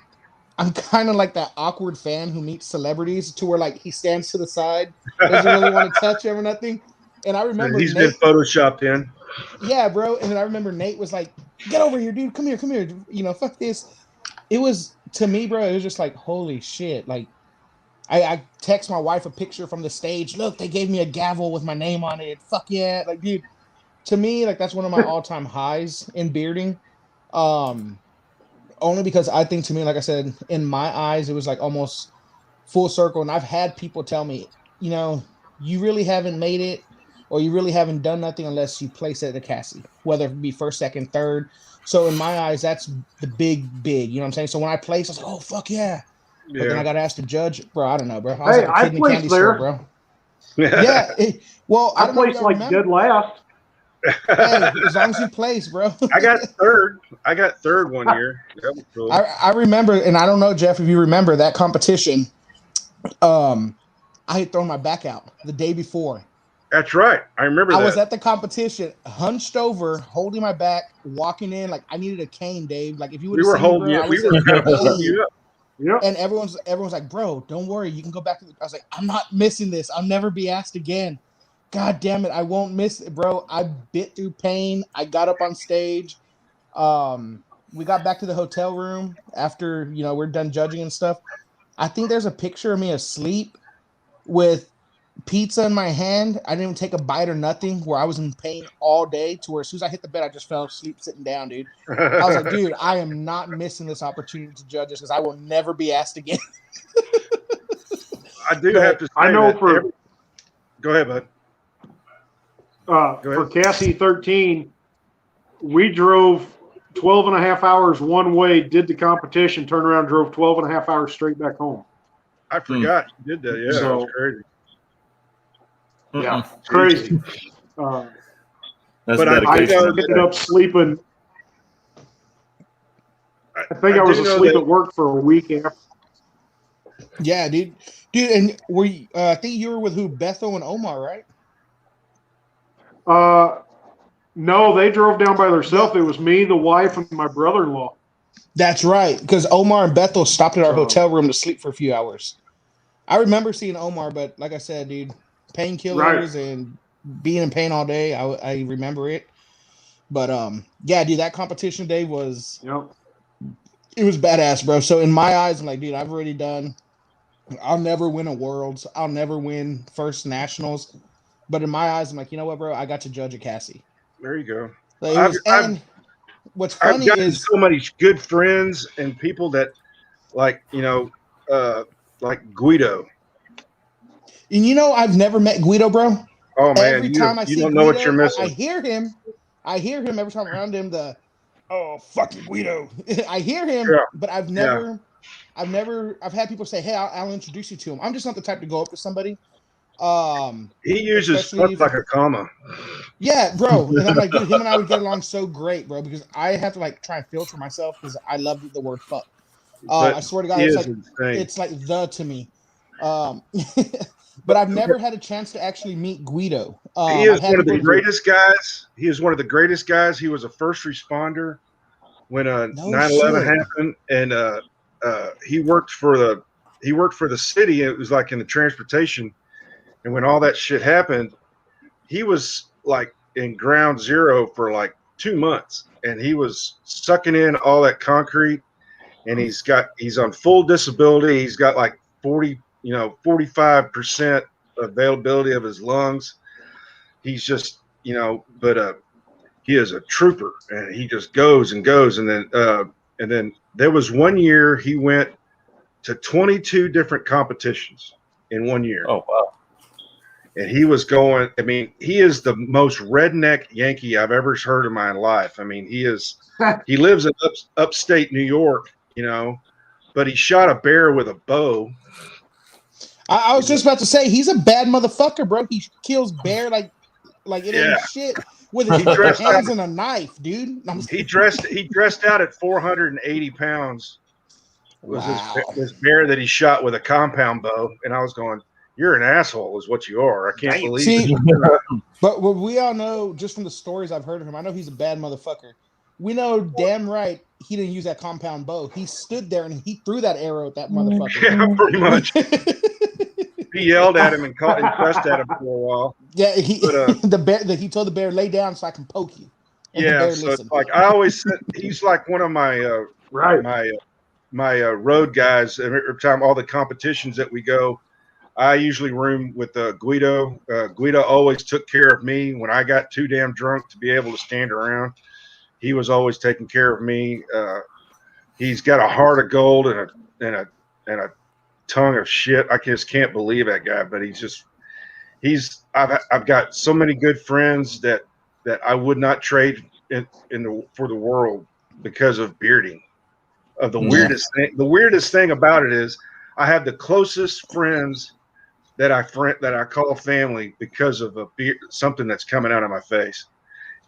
I'm kind of like that awkward fan who meets celebrities to where like he stands to the side, doesn't really want to touch him or nothing. And I remember he's been photoshopped in. Yeah, bro. And then I remember Nate was like, get over here, dude. Come here. Fuck this. It was, to me, bro, it was just like, holy shit. Like, I text my wife a picture from the stage. Look, they gave me a gavel with my name on it. Fuck yeah. Like, dude, to me, like, that's one of my all-time highs in bearding. Only because I think, to me, like I said, in my eyes, it was like almost full circle. And I've had people tell me, you really haven't made it, or you really haven't done nothing unless you place it at the Cassie, whether it be first, second, third. So in my eyes, that's the big, you know what I'm saying? So when I place, I was like, oh, fuck yeah. But then I got asked to judge. Bro, I don't know, bro. I was like a kid in the candy store, bro. Yeah. I placed like dead last. Hey, as long as you place, bro. I got third one year. That was cool. I remember, and I don't know, Jeff, if you remember that competition. I had thrown my back out the day before. That's right. I remember that. I was at the competition, hunched over, holding my back, walking in like I needed a cane, Dave. Like if you would have seen me, bro, we were holding you up. Yep. And everyone's like, bro, don't worry, you can go back to I was like, I'm not missing this. I'll never be asked again. God damn it, I won't miss it, bro. I bit through pain. I got up on stage. We got back to the hotel room after, we're done judging and stuff. I think there's a picture of me asleep with pizza in my hand. I didn't even take a bite or nothing, where I was in pain all day, to where as soon as I hit the bed, I just fell asleep sitting down, dude. I was like, dude, I am not missing this opportunity to judge this because I will never be asked again. I do have to say, I know go ahead, bud. For Cassie 13, we drove 12 and a half hours one way, did the competition, turned around, drove 12 and a half hours straight back home. I forgot you did that. Yeah, that was crazy. Yeah, crazy. But I ended up sleeping. I think I was asleep at work for a week after. Yeah, dude. And were you, I think you were with who? Bethel and Omar, right? No, they drove down by themselves. It was me, the wife, and my brother-in-law. That's right, because Omar and Bethel stopped at our hotel room to sleep for a few hours. I remember seeing Omar, but like I said, dude, painkillers and being in pain all day, I remember it. But yeah, dude, that competition day was it was badass, bro. So in my eyes, I'm like, dude, I've already done. I'll never win a Worlds. I'll never win first Nationals. But in my eyes, I'm like, you know what, bro? I got to judge a Cassie. There you go. Like, what's funny is so many good friends and people that like Guido. And I've never met Guido, bro. Oh man, every time I see don't Guido, know what you're missing. I hear him every time around him. Fucking Guido. I hear him, but I've had people say, hey, I'll introduce you to him. I'm just not the type to go up to somebody. He uses fuck like a comma. Yeah, bro. And I'm like, dude, him and I would get along so great, bro, because I have to like try and filter myself because I love the word fuck. I swear to God, it's like the to me. But I've never had a chance to actually meet Guido. He is one of the greatest guys. He is one of the greatest guys. He was a first responder when 9/11 happened, and he worked for the city. It was like in the transportation. And when all that shit happened, he was like in ground zero for like 2 months, and he was sucking in all that concrete. And he's on full disability. He's got like 45% availability of his lungs. He's just, but he is a trooper, and he just goes and goes. And then there was 1 year he went to 22 different competitions in 1 year. Oh, wow. And he was going, I mean, he is the most redneck Yankee I've ever heard in my life. I mean, he lives in upstate New York, but he shot a bear with a bow. I was just about to say, he's a bad motherfucker, bro. He kills bear like it ain't shit with his hands and a knife, dude. He dressed out at 480 pounds. Was this bear that he shot with a compound bow. And I was going, you're an asshole is what you are. I can't believe it. But what we all know, just from the stories I've heard of him, I know he's a bad motherfucker. We know damn right he didn't use that compound bow. He stood there and he threw that arrow at that motherfucker. Yeah, pretty much. He yelled at him and cussed at him for a while. Yeah, he told the bear, lay down so I can poke you. And yeah, so it's like I always said, he's like one of my my road guys. Every time all the competitions that we go, I usually room with Guido. Guido always took care of me when I got too damn drunk to be able to stand around. He was always taking care of me. He's got a heart of gold and a tongue of shit. I just can't believe that guy. But I've got so many good friends that I would not trade for the world because of bearding. The weirdest thing about it is I have the closest friends that I call family because of something that's coming out of my face.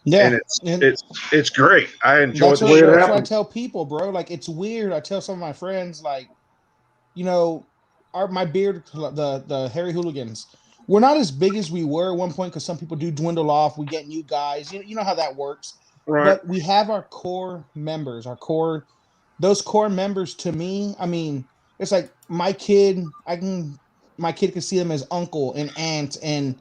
Yeah, and it's great. I enjoy that's what I tell people, bro. Like, it's weird. I tell some of my friends, like, my beard, the hairy hooligans, we're not as big as we were at one point because some people do dwindle off. We get new guys. You know how that works. Right. But we have our core members, those core members. To me, I mean, it's like my kid can see them as uncle and aunt, and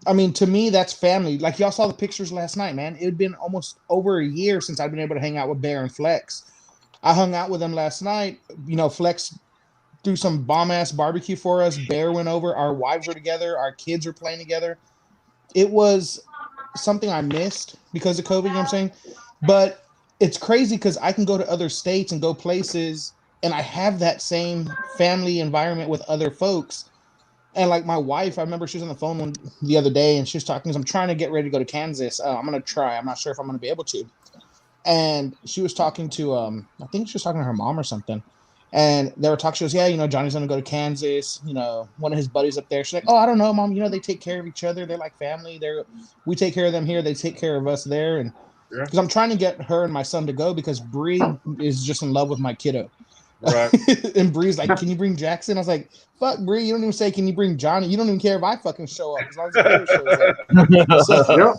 I mean, to me, that's family. Like, y'all saw the pictures last night, man. It had been almost over a year since I've been able to hang out with Bear and Flex. I hung out with them last night. Flex threw some bomb-ass barbecue for us. Bear went over. Our wives were together. Our kids were playing together. It was something I missed because of COVID, you know what I'm saying? But it's crazy because I can go to other states and go places, and I have that same family environment with other folks. And like my wife, I remember she was on the phone the other day and she was talking because I'm trying to get ready to go to Kansas. I'm going to try. I'm not sure if I'm going to be able to. And she was talking to, I think she was talking to her mom or something. And they were talking. She goes, yeah, Johnny's going to go to Kansas. One of his buddies up there. She's like, oh, I don't know, Mom. They take care of each other. They're like family. We take care of them here. They take care of us there. And because I'm trying to get her and my son to go because Bree is just in love with my kiddo. Right. And Bree's like, can you bring Jackson? I was like, fuck, Bree, you don't even say, can you bring Johnny? You don't even care if I fucking show up as long as the shows up.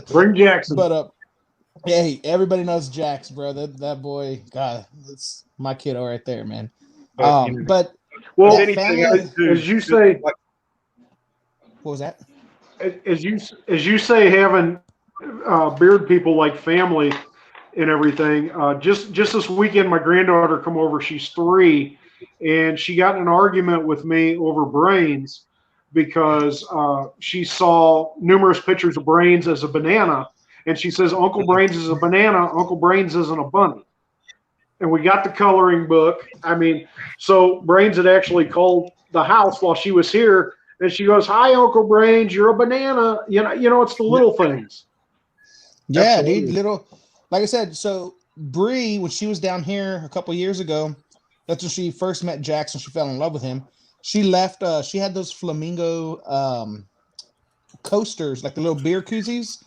Bring Jackson. But hey, everybody knows Jax, bro. That boy, God, that's my kiddo right there, man. But anything as you say, what was that? As you say, having beard people like family and everything. Just this weekend, my granddaughter come over. She's 3, and she got in an argument with me over brains because she saw numerous pictures of Brains as a banana, and she says Uncle Brains is a banana. Uncle Brains isn't a bunny. And we got the coloring book. I mean, so Brains had actually called the house while she was here, and she goes, "Hi, Uncle Brains, you're a banana." It's the little things. Yeah, absolutely. Dude, little. Like I said, so Bree, when she was down here a couple years ago, that's when she first met Jackson. She fell in love with him. She left. She had those flamingo coasters, like the little beer koozies.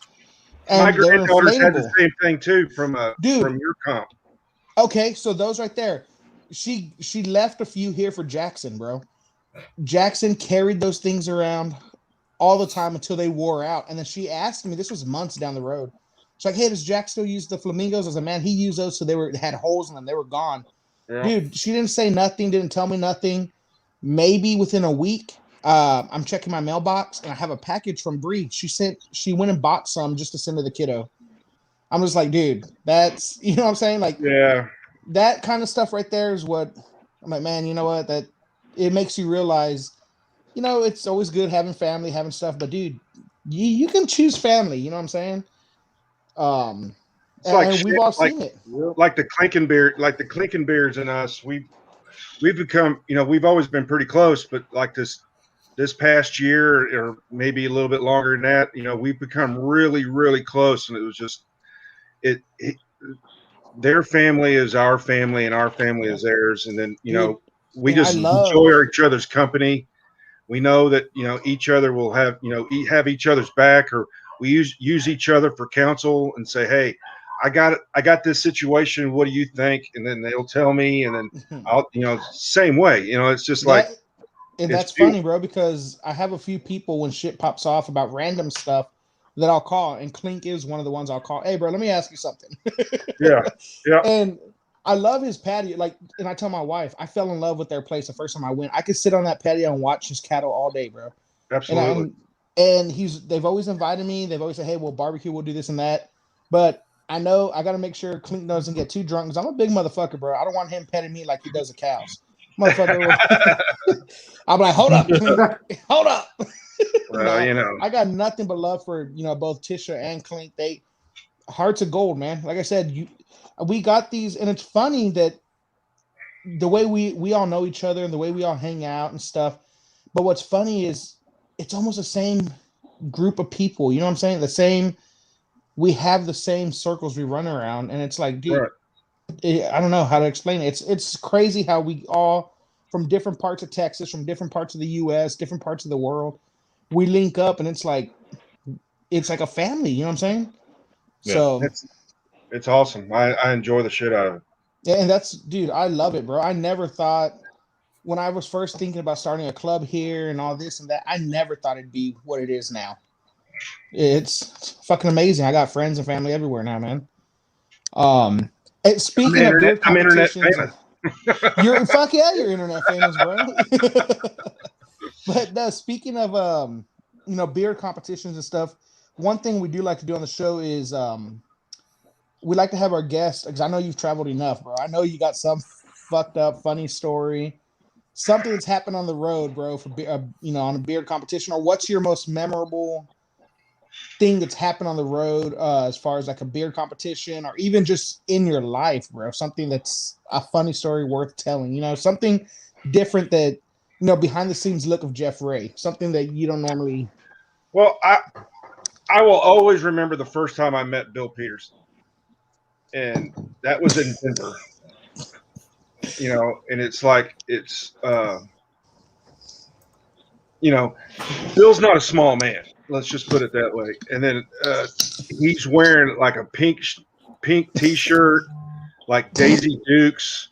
And my granddaughters had the same thing too from your comp. Okay, so those right there. She left a few here for Jackson, bro. Jackson carried those things around all the time until they wore out. And then she asked me, this was months down the road. She's like, hey, does Jack still use the flamingos? I was like, man, he used those so they had holes in them. They were gone. Dude, she didn't say nothing, didn't tell me nothing. Maybe within a week, I'm checking my mailbox and I have a package from Bree. She went and bought some just to send to the kiddo. I'm just like, dude, that's, you know what I'm saying? Like, Yeah. That kind of stuff right there is what I'm like, man, you know what? That it makes you realize, it's always good having family, having stuff, but dude, you can choose family, you know what I'm saying? It's like And we've all seen it. like the Clinkenbeards and us. We've become, we've always been pretty close, but like this past year, or maybe a little bit longer than that, we've become really, really close, and it was just it their family is our family, and our family is theirs, and then Dude, we and I just love enjoy each other's company. We know that each other will have have each other's back, or we use each other for counsel and say, hey, I got this situation, what do you think? And then they'll tell me, and then I'll same way, it's just like, and that's funny, bro, because I have a few people when shit pops off about random stuff that I'll call, and Clink is one of the ones I'll call. Hey, bro, let me ask you something. Yeah. And I love his patio. Like, and I tell my wife, I fell in love with their place the first time I went. I could sit on that patio and watch his cattle all day, bro. Absolutely. And they've always invited me. They've always said, hey, we'll barbecue, we'll do this and that. But I know I got to make sure Clink doesn't get too drunk because I'm a big motherfucker, bro. I don't want him petting me like he does the cows. Motherfucker. I'm like, hold up, Clink. Hold up. Well, I got nothing but love for, both Tisha and Clink. They hearts of gold, man. Like I said, we got these, and it's funny that the way we all know each other and the way we all hang out and stuff. But what's funny is it's almost the same group of people. You know what I'm saying? We have the same circles we run around, and it's like, dude, I don't know how to explain it. It's crazy how we all from different parts of Texas, from different parts of the U.S., different parts of the world, we link up, and it's like a family. You know what I'm saying? Yeah. So it's awesome. I enjoy the shit out of it. Yeah, and that's, dude, I love it, bro. I never thought when I was first thinking about starting a club here and all this and that, I never thought it'd be what it is now. It's fucking amazing. I got friends and family everywhere now, man. Speaking of beer competitions, you're internet famous, bro. But no, speaking of beer competitions and stuff, one thing we do like to do on the show is we like to have our guests, because I know you've traveled enough, bro. I know you got some fucked up, funny story, something that's happened on the road, bro, for on a beer competition. Or what's your most memorable thing that's happened on the road, as far as like a beer competition, or even just in your life, bro? Something that's a funny story worth telling. Something different that behind the scenes look of Jeff Raye, something that you don't normally. Well, I will always remember the first time I met Bill Peterson. And that was in Denver, and it's like, Bill's not a small man. Let's just put it that way. And then he's wearing like a pink T-shirt, like Daisy Dukes,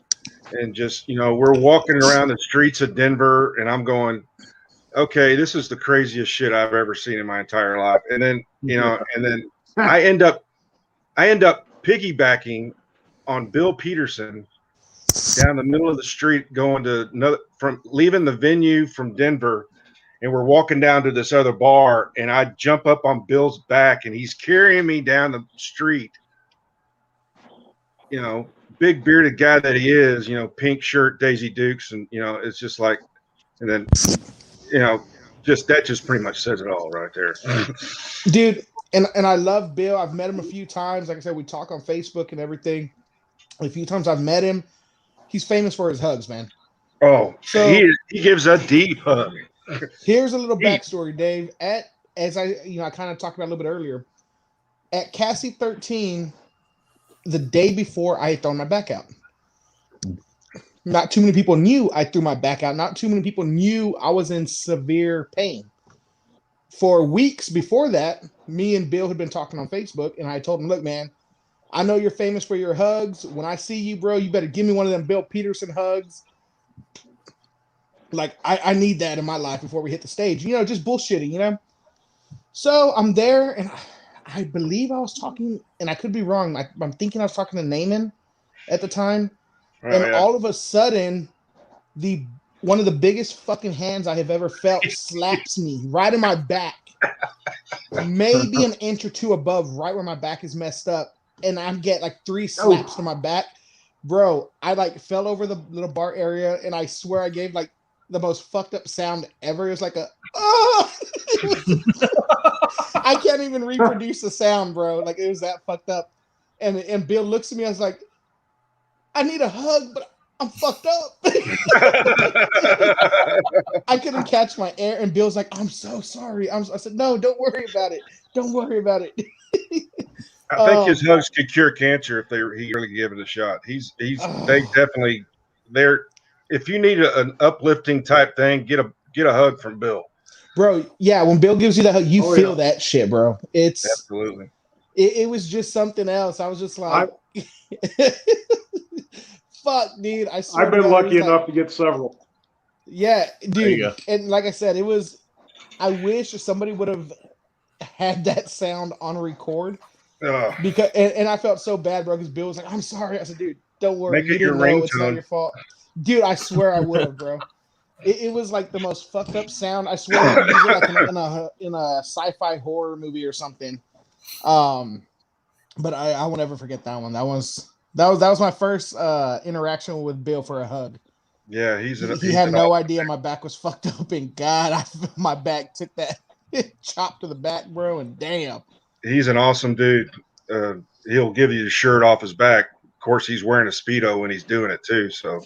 and just we're walking around the streets of Denver, and I'm going, okay, this is the craziest shit I've ever seen in my entire life. And then and then I end up piggybacking on Bill Peterson down the middle of the street, going to leaving the venue from Denver, and we're walking down to this other bar, and I jump up on Bill's back, and he's carrying me down the street. Big bearded guy that he is, pink shirt, Daisy Dukes, and it's just like, and then that just pretty much says it all right there. Dude, and I love Bill. I've met him a few times. Like I said, we talk on Facebook and everything. A few times I've met him. He's famous for his hugs, man. Oh, so he gives a deep hug. Here's a little backstory, Dave. As I kind of talked about a little bit earlier, at Cassie 13, the day before, I had thrown my back out. Not too many people knew I threw my back out. Not too many people knew I was in severe pain. For weeks before that, me and Bill had been talking on Facebook, and I told him, look, man, I know you're famous for your hugs. When I see you, bro, you better give me one of them Bill Peterson hugs. Like, I need that in my life before we hit the stage. Just bullshitting, So I'm there, and I believe I was talking, and I could be wrong. I'm thinking I was talking to Naaman at the time. And all of a sudden, one of the biggest fucking hands I have ever felt slaps me right in my back, maybe an inch or two above, right where my back is messed up, and I get like 3 slaps to my back, bro. I like fell over the little bar area, and I swear I gave like the most fucked up sound ever. It was like a I can't even reproduce the sound, bro. Like it was that fucked up. And Bill looks at me. I was like, I need a hug, but I'm fucked up. I couldn't catch my air, and Bill's like, "I'm so sorry." I said, "No, don't worry about it. Don't worry about it." I think his hugs could cure cancer if he really give it a shot. They definitely they're. If you need an uplifting type thing, get a hug from Bill, bro. Yeah, when Bill gives you that hug, you feel that shit, bro. It's absolutely. It was just something else. I was just like. Fuck, dude! I swear I've been lucky enough to get several. Yeah, dude, and like I said, I wish somebody would have had that sound on record because, and I felt so bad, bro. Because Bill was like, "I'm sorry." I said, "Dude, don't worry. You didn't know. It's not your fault." Dude, I swear I would have, bro. It was like the most fucked up sound. I swear I could use it like in a sci-fi horror movie or something. But I will never forget that one. That was my first interaction with Bill for a hug. Yeah, he had no idea my back was fucked up, and God, my back took that chop to the back, bro, and damn. He's an awesome dude. He'll give you the shirt off his back. Of course, he's wearing a Speedo when he's doing it too. So,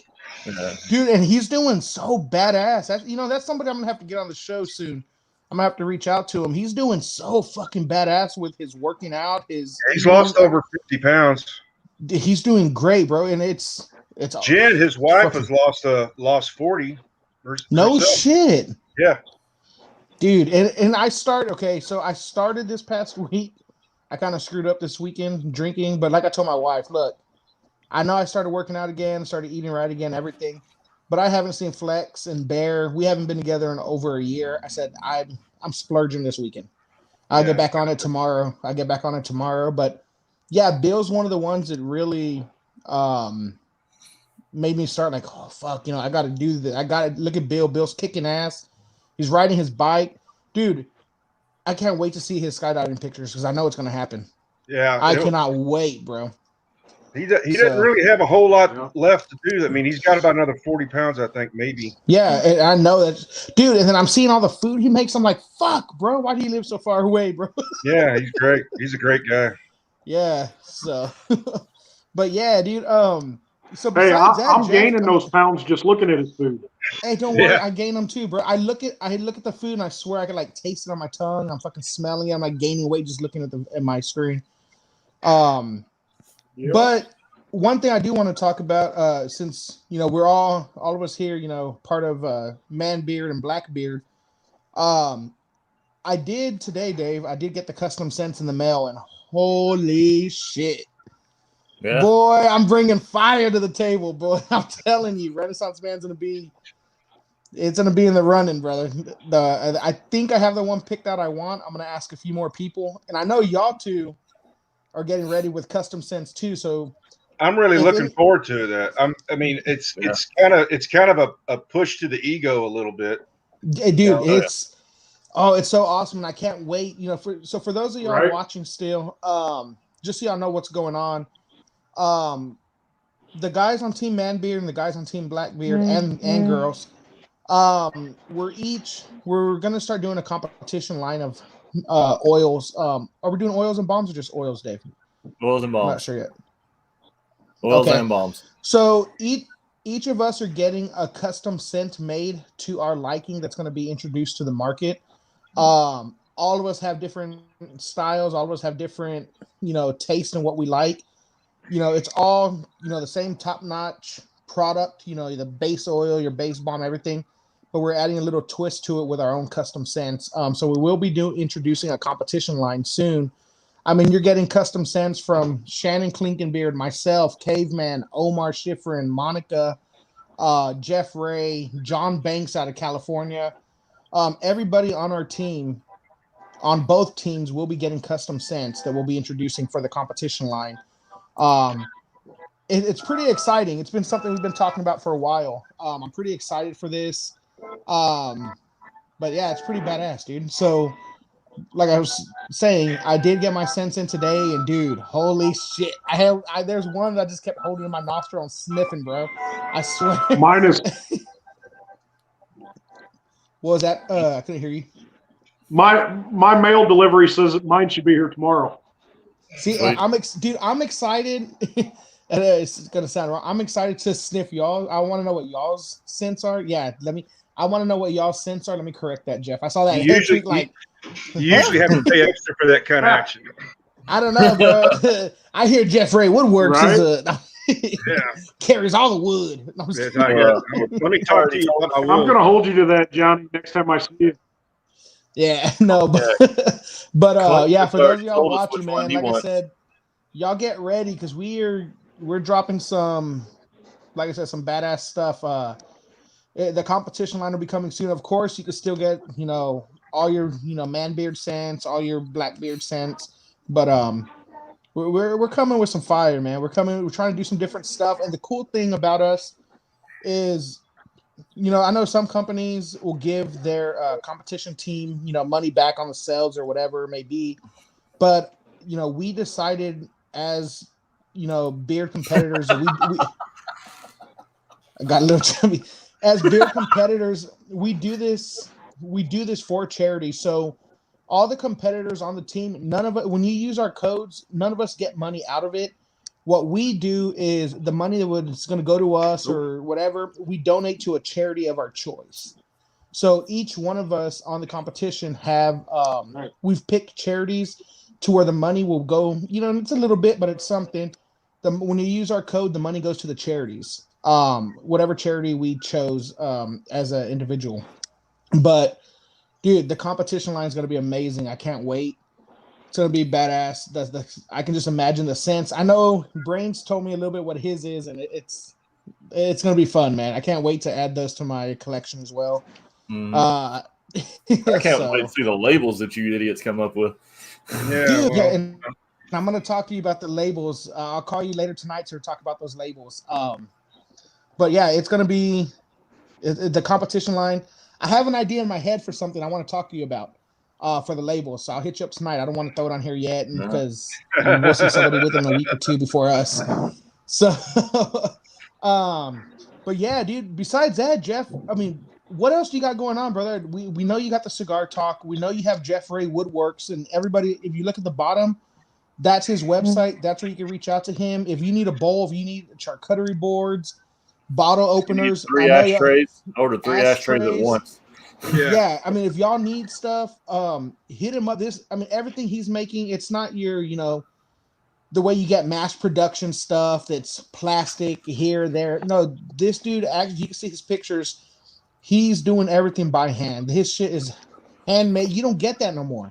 dude, and he's doing so badass. That's somebody I'm gonna have to get on the show soon. I'm gonna have to reach out to him. He's doing so fucking badass with his working out. He's lost over 50 pounds. He's doing great, bro, and it's Jen, his wife, has lost 40. No shit. Yeah, dude, and I started this past week. I kind of screwed up this weekend drinking, but like I told my wife, look, I know I started working out again, started eating right again, everything, but I haven't seen Flex and Bear. We haven't been together in over a year. I said I'm splurging this weekend. I'll get back on it tomorrow. But yeah, Bill's one of the ones that really made me start like, oh fuck, I got to do this. I got to look at Bill. Bill's kicking ass. He's riding his bike, dude. I can't wait to see his skydiving pictures because I know it's gonna happen. Yeah, I cannot wait, bro. He doesn't really have a whole lot left to do. I mean, he's got about another 40 pounds, I think, maybe. Yeah, and I know that, dude. And then I'm seeing all the food he makes. I'm like, fuck, bro. Why do you live so far away, bro? Yeah, he's great. He's a great guy. Yeah. So, but yeah, dude. So hey, I'm gaining those pounds just looking at his food. Hey, don't worry, I gain them too, bro. I look at the food and I swear I can like taste it on my tongue. I'm fucking smelling it. I'm like gaining weight just looking at my screen. But one thing I do want to talk about, since we're all of us here, part of Man Beard and Black Beard. I did today, Dave. I did get the custom scents in the mail, and holy shit. Yeah. Boy, I'm bringing fire to the table, boy. I'm telling you, Renaissance Man's gonna be in the running, brother. I think I have the one picked out I want. I'm gonna ask a few more people, and I know y'all two are getting ready with custom scents too. So I'm really looking forward to that. It's kind of a push to the ego a little bit, dude. It's so awesome, and I can't wait. For those of y'all watching still, just so y'all know what's going on. The guys on Team Manbeard and the guys on Team Blackbeard and girls, we're gonna start doing a competition line of oils. Are we doing oils and balms or just oils, Dave? Oils and balms. I'm not sure yet. Oils and balms. So each of us are getting a custom scent made to our liking that's going to be introduced to the market. All of us have different styles. All of us have different, taste in what we like. It's all, the same top-notch product, the base oil, your base balm, everything. But we're adding a little twist to it with our own custom scents. So we will be introducing a competition line soon. I mean, you're getting custom scents from Shannon Clinkenbeard, myself, Caveman, Omar Schifrin, Monica, Jeff Raye, John Banks out of California. Everybody on our team, on both teams, will be getting custom scents that we'll be introducing for the competition line. it's pretty exciting. It's been something we've been talking about for a while. I'm pretty excited for this. But yeah, it's pretty badass, dude. So, like I was saying, I did get my scents in today, and dude, holy shit! There's one that I just kept holding in my nostril and sniffing, bro. I swear. Mine is What was that? I couldn't hear you. my mail delivery says that mine should be here tomorrow. See, Sweet. I'm excited. It's gonna sound wrong. I'm excited to sniff y'all. I want to know what y'all's scents are. Yeah, I want to know what y'all's scents are. Let me correct that, Jeff. I saw that head tweet. Like, You usually have to pay extra for that kind of action. I don't know, bro. I hear Jeff Raye Woodworks carries all the wood. No, let me talk to you. I'm going to hold you to that, Johnny, next time I see you. Yeah, no, but yeah, for those of y'all watching, man, like I said, y'all get ready because we're dropping some, like I said, some badass stuff. The competition line will be coming soon. Of course, you can still get, all your, man beard scents, all your black beard scents, but we're coming with some fire, man. We're trying to do some different stuff. And the cool thing about us is, I know some companies will give their competition team, money back on the sales or whatever it may be. But, we decided as, beard competitors, I got a little chubby. As beard competitors, we do this for charity. So all the competitors on the team, none of it, when you use our codes, none of us get money out of it. What we do is the money that's going to go to us or whatever, we donate to a charity of our choice. So each one of us on the competition we've picked charities to where the money will go. It's a little bit, but it's something. When you use our code, the money goes to the charities, whatever charity we chose as an individual. But dude, the competition line is going to be amazing. I can't wait. It's gonna be badass. I can just imagine the scents. I know Brains told me a little bit what his is, and it's gonna be fun, man. I can't wait to add those to my collection as well. Mm-hmm. I can't wait to see the labels that you idiots come up with. Yeah, dude, and I'm gonna talk to you about the labels. I'll call you later tonight to talk about those labels. But yeah, it's gonna be the competition line. I have an idea in my head for something I want to talk to you about. For the labels, so I'll hit you up tonight. I don't want to throw it on here yet because we'll see somebody within a week or two before us. So, but yeah, dude. Besides that, Jeff, I mean, what else do you got going on, brother? We know you got the cigar talk. We know you have Jeff Raye Woodworks, and everybody. If you look at the bottom, that's his website. That's where you can reach out to him. If you need a bowl, if you need charcuterie boards, bottle openers, three ashtrays. I ordered 3 ashtrays at once. Yeah, I mean, if y'all need stuff, hit him up. Everything he's making, it's not your, the way you get mass production stuff that's plastic here, there. No, this dude, actually, you can see his pictures. He's doing everything by hand. His shit is handmade. You don't get that no more.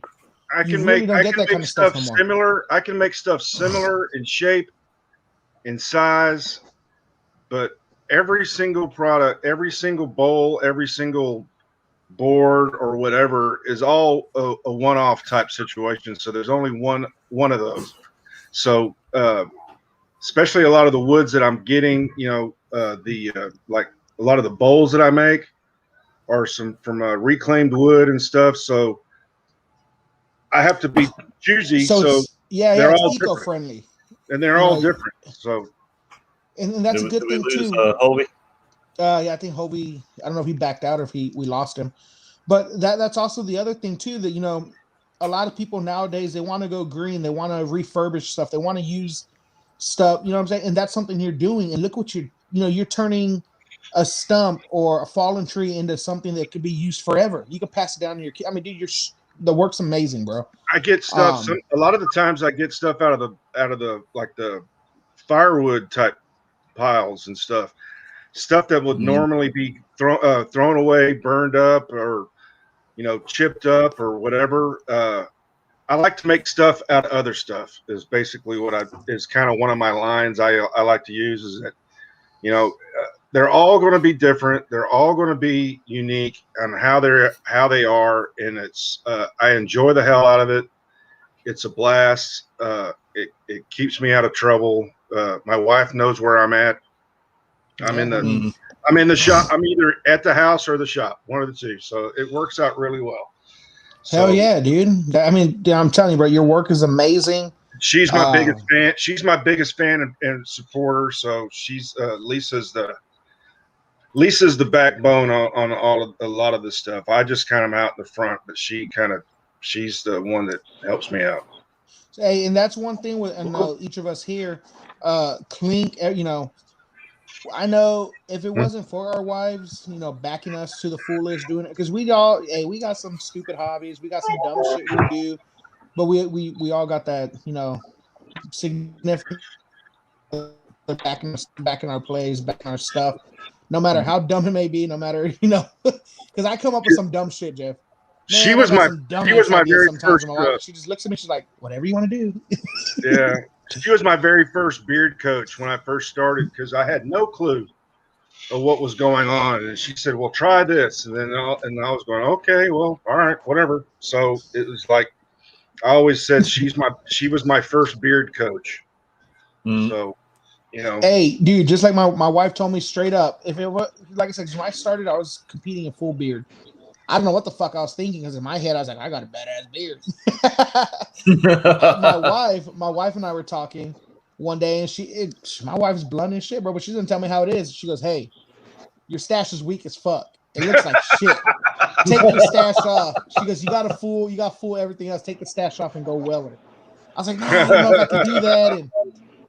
I can make stuff similar. I can make stuff similar in shape, in size, but every single product, every single bowl, every single board or whatever is all a one-off type situation. So there's only one of those. So especially a lot of the woods that I'm getting, like a lot of the bowls that I make are some from reclaimed wood and stuff. So I have to be choosy. So they're all eco-friendly, and they're all different. So and that's a good thing too. Hobie? Yeah, I think Hobie. I don't know if he backed out or if we lost him. But that's also the other thing too, that a lot of people nowadays, they want to go green, they want to refurbish stuff, they want to use stuff, what I'm saying? And that's something you're doing. And look what you're turning a stump or a fallen tree into something that could be used forever. You can pass it down to your kid. I mean, dude, the work's amazing, bro. I get stuff. A lot of the times I get stuff out of the like the firewood type piles and stuff that would normally be thrown away, burned up, or chipped up or whatever. I like to make stuff out of other stuff is basically what is kind of one of my lines I like to use, is that they're all going to be different, they're all going to be unique on how they are, and it's I enjoy the hell out of it. It's a blast. It keeps me out of trouble. My wife knows where I'm at. I'm in the shop. I'm either at the house or the shop, one of the two. So it works out really well. Hell yeah, dude. I mean, I'm telling you, bro, your work is amazing. She's my biggest fan. She's my biggest fan and supporter. So she's Lisa's the backbone on a lot of this stuff. I just kind of out in the front, but she's the one that helps me out. Hey, and that's one thing with each of us here, Clink, you know, I know if it wasn't for our wives, you know, backing us to the fullest, doing it, because we got some stupid hobbies, we got some dumb shit we do, but we all got that, you know, significant back in our plays, back in our stuff, no matter how dumb it may be, no matter, you know, because I come up with some dumb shit, Jeff. Man, she was my very first. My wife, she just looks at me, she's like, "Whatever you want to do." Yeah, she was my very first beard coach when I first started because I had no clue of what was going on, and she said, "Well, try this," and then I was going, "Okay, well, all right, whatever." So it was like I always said, she was my first beard coach. So, you know, hey, dude, just like my wife told me straight up, if it was like I said, when I started, I was competing in full beard. I don't know what the fuck I was thinking because in my head I was like, I got a badass beard. my wife and I were talking one day, and my wife's blunt as shit, bro, but she doesn't tell me how it is. She goes, "Hey, your stash is weak as fuck. It looks like shit. Take your stash off." She goes, "You got fool everything else. Take the stash off and go weller." I was like, "No, I don't know if I could do that." And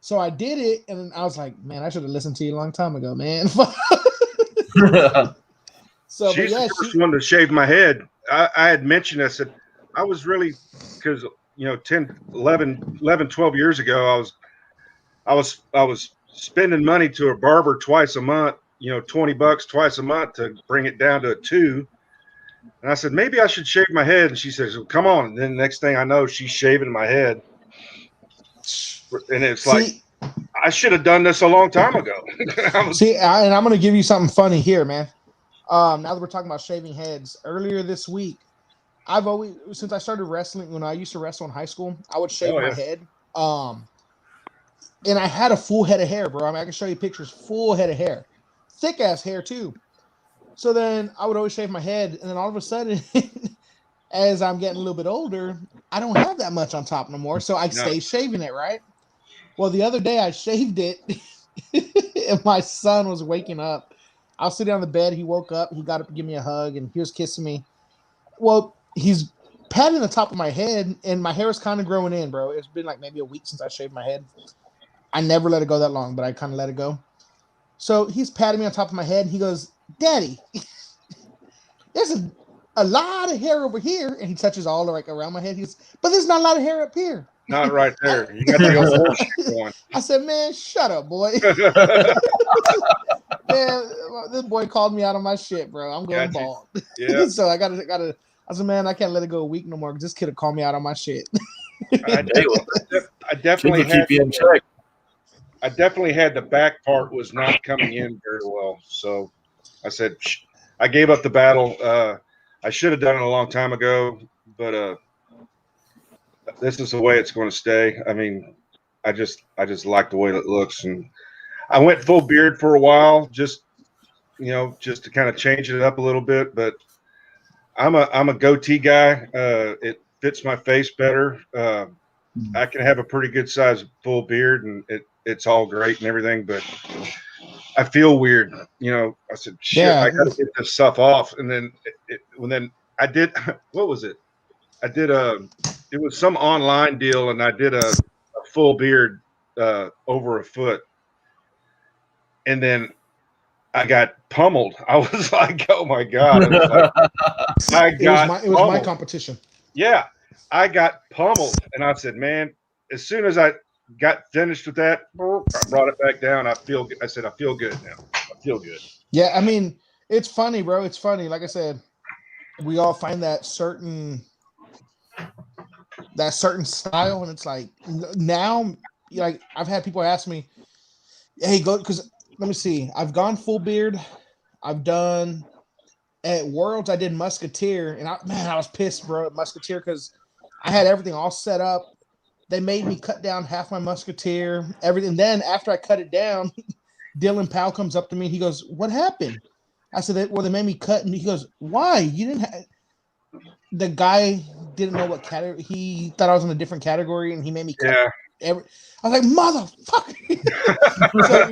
so I did it, and I was like, "Man, I should have listened to you a long time ago, man." So, she's the first one to shave my head. I had mentioned, I said, I was really, because, you know, 10, 11, 12 years ago, I was spending money to a barber twice a month, you know, $20 twice a month to bring it down to a 2. And I said, maybe I should shave my head. And she says, well, come on. And then the next thing I know, she's shaving my head. And it's like, I should have done this a long time ago. And I'm going to give you something funny here, man. Now that we're talking about shaving heads, earlier this week, I've always, since I started wrestling, when I used to wrestle in high school, I would shave my head. And I had a full head of hair, bro. I mean, I can show you pictures, full head of hair, thick ass hair too. So then I would always shave my head, and then all of a sudden, as I'm getting a little bit older, I don't have that much on top no more. So I stay shaving it, right? Well, the other day I shaved it, and my son was waking up. I was sitting on the bed. He woke up. He got up to give me a hug, and he was kissing me. Well, he's patting the top of my head, and my hair is kind of growing in, bro. It's been like maybe a week since I shaved my head. I never let it go that long, but I kind of let it go. So he's patting me on top of my head, and he goes, "Daddy, there's a lot of hair over here." And he touches all like around my head. He goes, "But there's not a lot of hair up here." Not right there. You got the old horseshoe going. I said, "Man, shut up, boy." Man, this boy called me out of my shit, bro. I'm going bald. Yeah. So I gotta. I said, "Man, I can't let it go a week no more." This kid will call me out on my shit. I definitely keep you in check. I definitely had the back part was not coming in very well, so I said I gave up the battle. I should have done it a long time ago, but this is the way it's going to stay. I mean, I just like the way it looks, and I went full beard for a while, just to kind of change it up a little bit. But I'm a goatee guy. It fits my face better. I can have a pretty good size full beard, and it's all great and everything, but I feel weird. I said, shit, I got to get this stuff off. And then then I did, what was it? I did it was some online deal, and I did a full beard over a foot. And then I got pummeled. I was like, oh my God. It was my competition. Yeah. I got pummeled, and I said, man, as soon as I got finished with that, I brought it back down. I said, I feel good now. I feel good. Yeah, I mean, it's funny, bro. It's funny. Like I said, we all find that certain style, and it's like now, like I've had people ask me, "Hey, go," because let me see. I've gone full beard. I've done at Worlds. I did Musketeer, and I was pissed, bro, at Musketeer because I had everything all set up. They made me cut down half my musketeer, everything. Then after I cut it down, Dylan Powell comes up to me. He goes, "What happened?" I said, "Well, they made me cut." And he goes, "Why? You didn't have." The guy didn't know what category. He thought I was in a different category, and he made me cut. I was like, "Motherfucker!" So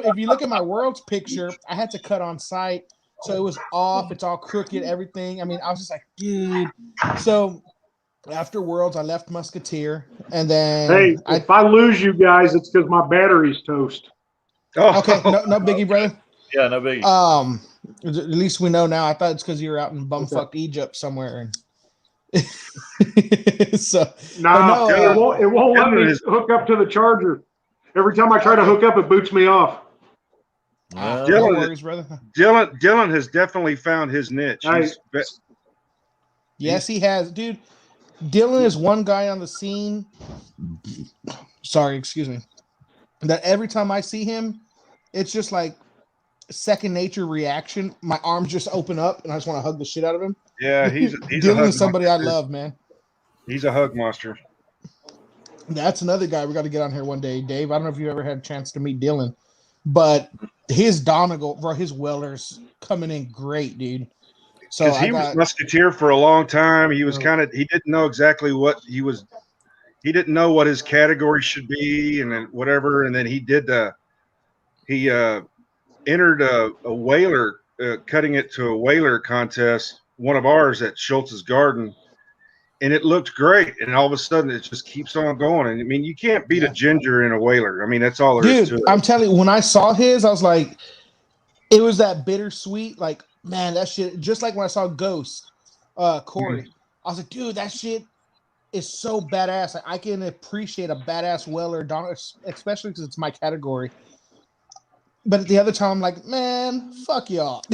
if you look at my world's picture, I had to cut on site, so it was off. It's all crooked, everything. I mean, I was just like, dude. So after Worlds, I left Musketeer, and then if I lose you guys, it's because my battery's toast. Oh. Okay, no biggie, brother. Yeah, no biggie. At least we know now. I thought it's because you were out in bumfucked Egypt somewhere. So no, it won't let me hook up to the charger. Every time I try to hook up, it boots me off. No worries, brother. Dylan has definitely found his niche. Yes, he has, dude. Dylan is one guy on the scene. Sorry, excuse me. That every time I see him, it's just like second nature reaction. My arms just open up, and I just want to hug the shit out of him. Yeah, he's Dylan is somebody I love, man. He's a hug monster. That's another guy we got to get on here one day, Dave. I don't know if you ever had a chance to meet Dylan, but his Donegal, bro, his Weller's coming in great, dude. So he was Musketeer for a long time. He was he didn't know exactly what he was. He didn't know what his category should be, and then whatever. And then he entered a whaler, cutting it to a whaler contest, one of ours at Schultz's Garden, and it looked great. And all of a sudden, it just keeps on going. And I mean, you can't beat a ginger in a whaler. I mean, that's all there is to it. I'm telling you, when I saw his, I was like, it was that bittersweet, like, man, that shit. Just like when I saw Ghost, Corey, I was like, dude, that shit is so badass. Like, I can appreciate a badass weller, especially because it's my category. But at the other time, I'm like, man, fuck y'all.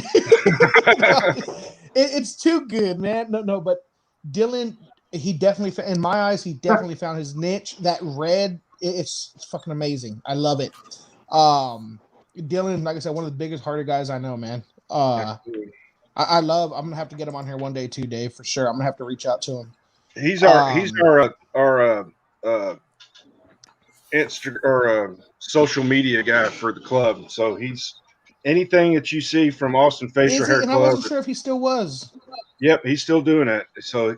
It's too good, man. No, but Dylan, he definitely, in my eyes, he definitely found his niche. That red, it's fucking amazing. I love it. Dylan, like I said, one of the biggest hearted guys I know, man. I'm gonna have to get him on here one day too, Dave, for sure. I'm gonna have to reach out to him. He's our social media guy for the club. So he's anything that you see from Austin Facial Hair Club. I wasn't sure if he still was. Yep, he's still doing it. So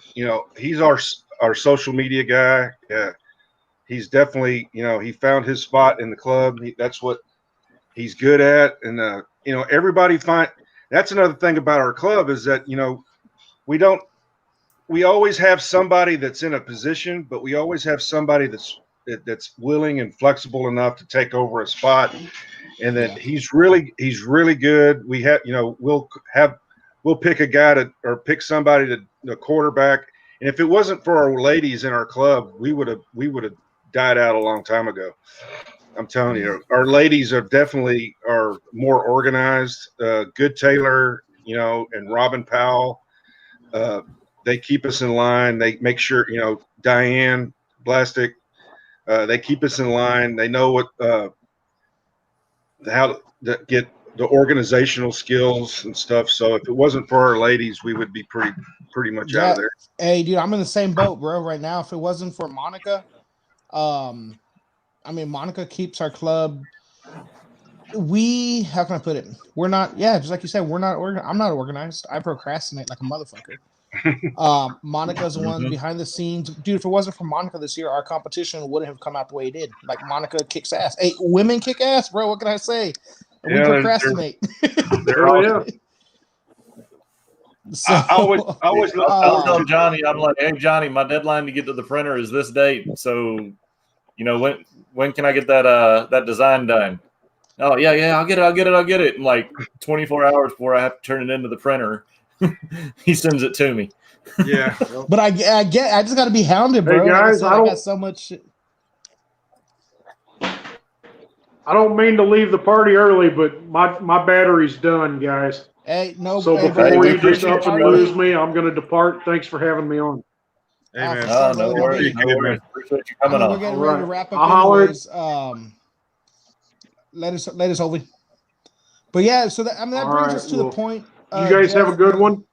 he's our social media guy. Yeah, he's definitely he found his spot in the club. That's what he's good at, and everybody find. That's another thing about our club is that we always have somebody that's in a position, but we always have somebody that's willing and flexible enough to take over a spot. And then he's really good. We have, we'll pick a guy or pick somebody to quarterback. And if it wasn't for our ladies in our club, we would have died out a long time ago. I'm telling you, our ladies are more organized. Good Taylor, and Robin Powell, they keep us in line. They make sure, Diane Blastic, they keep us in line. They know how to get the organizational skills and stuff. So if it wasn't for our ladies, we would be pretty much out of there. Hey, dude, I'm in the same boat, bro, right now. If it wasn't for Monica, Monica keeps our club. How can I put it? We're not, just like you said, we're not organized. I'm not organized. I procrastinate like a motherfucker. Monica's the one behind the scenes. Dude, if it wasn't for Monica this year, our competition wouldn't have come out the way it did. Like, Monica kicks ass. Hey, women kick ass, bro. What can I say? We procrastinate. They're awesome. So, I always tell Johnny, I'm like, hey, Johnny, my deadline to get to the printer is this date. So, when can I get that design done? Oh, yeah, I'll get it in like 24 hours before I have to turn it into the printer. He sends it to me. Yeah. But I just got to be hounded, bro. Hey, guys, I got so much shit. I don't mean to leave the party early, but my battery's done, guys. Hey, no. So before you just up and lose me, I'm going to depart. Thanks for having me on. Hey, man. No worries. Appreciate you coming on. We're getting ready to wrap up. I'll holler. Let us Ovi. But yeah, so that brings us to the point. You guys have a good one.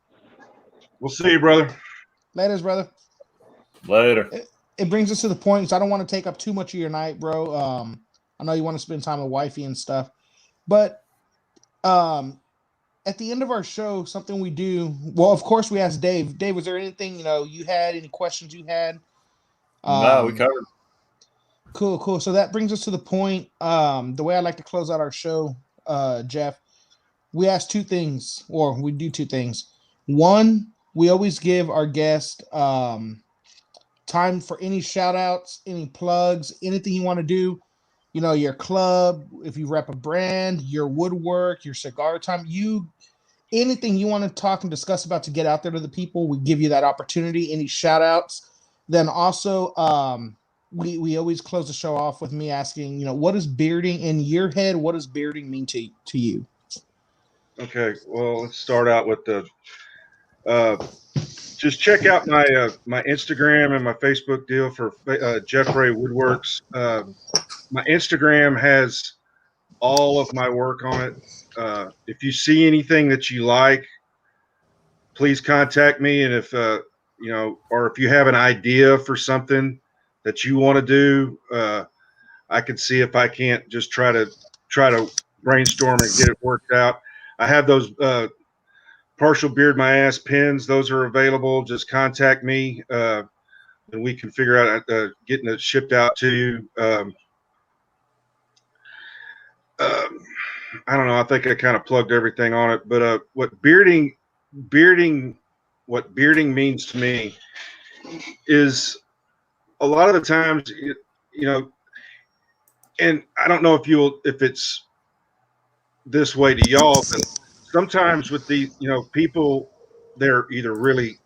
We'll see you, brother. Later, brother. Later. it brings us to the point. So I don't want to take up too much of your night, bro. I know you want to spend time with wifey and stuff, but at the end of our show, something we do. Well, of course, we asked Dave. Dave, was there anything you had? Any questions you had? No, we covered. Cool. So that brings us to the point. The way I like to close out our show, Jeff, we ask two things, or we do two things. One, we always give our guest time for any shout outs, any plugs, anything you want to do. Your club, if you rep a brand, your woodwork, your cigar time, anything you want to talk and discuss about to get out there to the people, we give you that opportunity. Any shout outs. Then also, we always close the show off with me asking, what is bearding in your head? What does bearding mean to you? Okay, well, let's start out with the just check out my Instagram and my Facebook deal for Jeff Raye Woodworks. My Instagram has all of my work on it. If you see anything that you like, please contact me. And if or if you have an idea for something that you want to do, I can see if I can't just try to brainstorm and get it worked out. I have those partial beard my ass pins. Those are available. Just contact me, and we can figure out getting it shipped out to you. I don't know. I think I kind of plugged everything on it, but what bearding means to me is a lot of the times, and I don't know if it's this way to y'all, but sometimes with the people, they're either really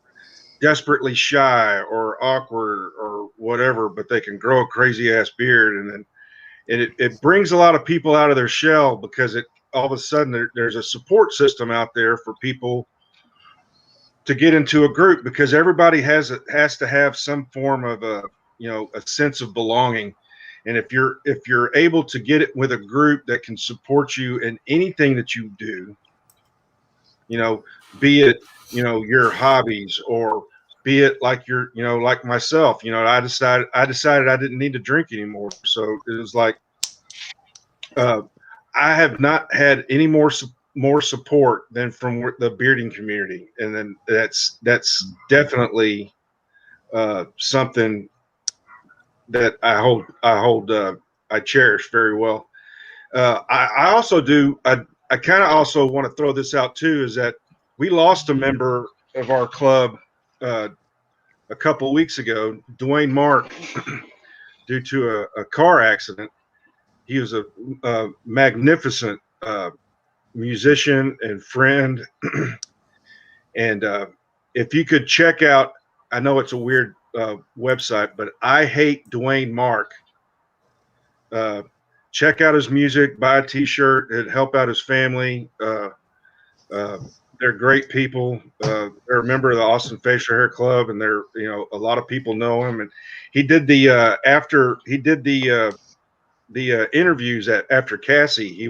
desperately shy or awkward or whatever, but they can grow a crazy ass beard, and it brings a lot of people out of their shell, because all of a sudden there's a support system out there for people to get into a group, because everybody has to have some form of a sense of belonging. And if you're able to get it with a group that can support you in anything that you do, be it your hobbies, or be it like like myself, I decided I didn't need to drink anymore. So it was like, I have not had any more support than from the bearding community, and then that's definitely something that I cherish very well. I also do. I kind of also want to throw this out too, is that we lost a member of our club a couple of weeks ago, Dwayne Mark, due to a car accident. He was a magnificent musician and friend. And if you could check out, I know it's a weird website, but I Hate Dwayne Mark. Check out his music, buy a t-shirt, it'd help out his family. They're great people. They're a member of the Austin Facial Hair Club, and they're, a lot of people know him. And he did the interviews after Cassie.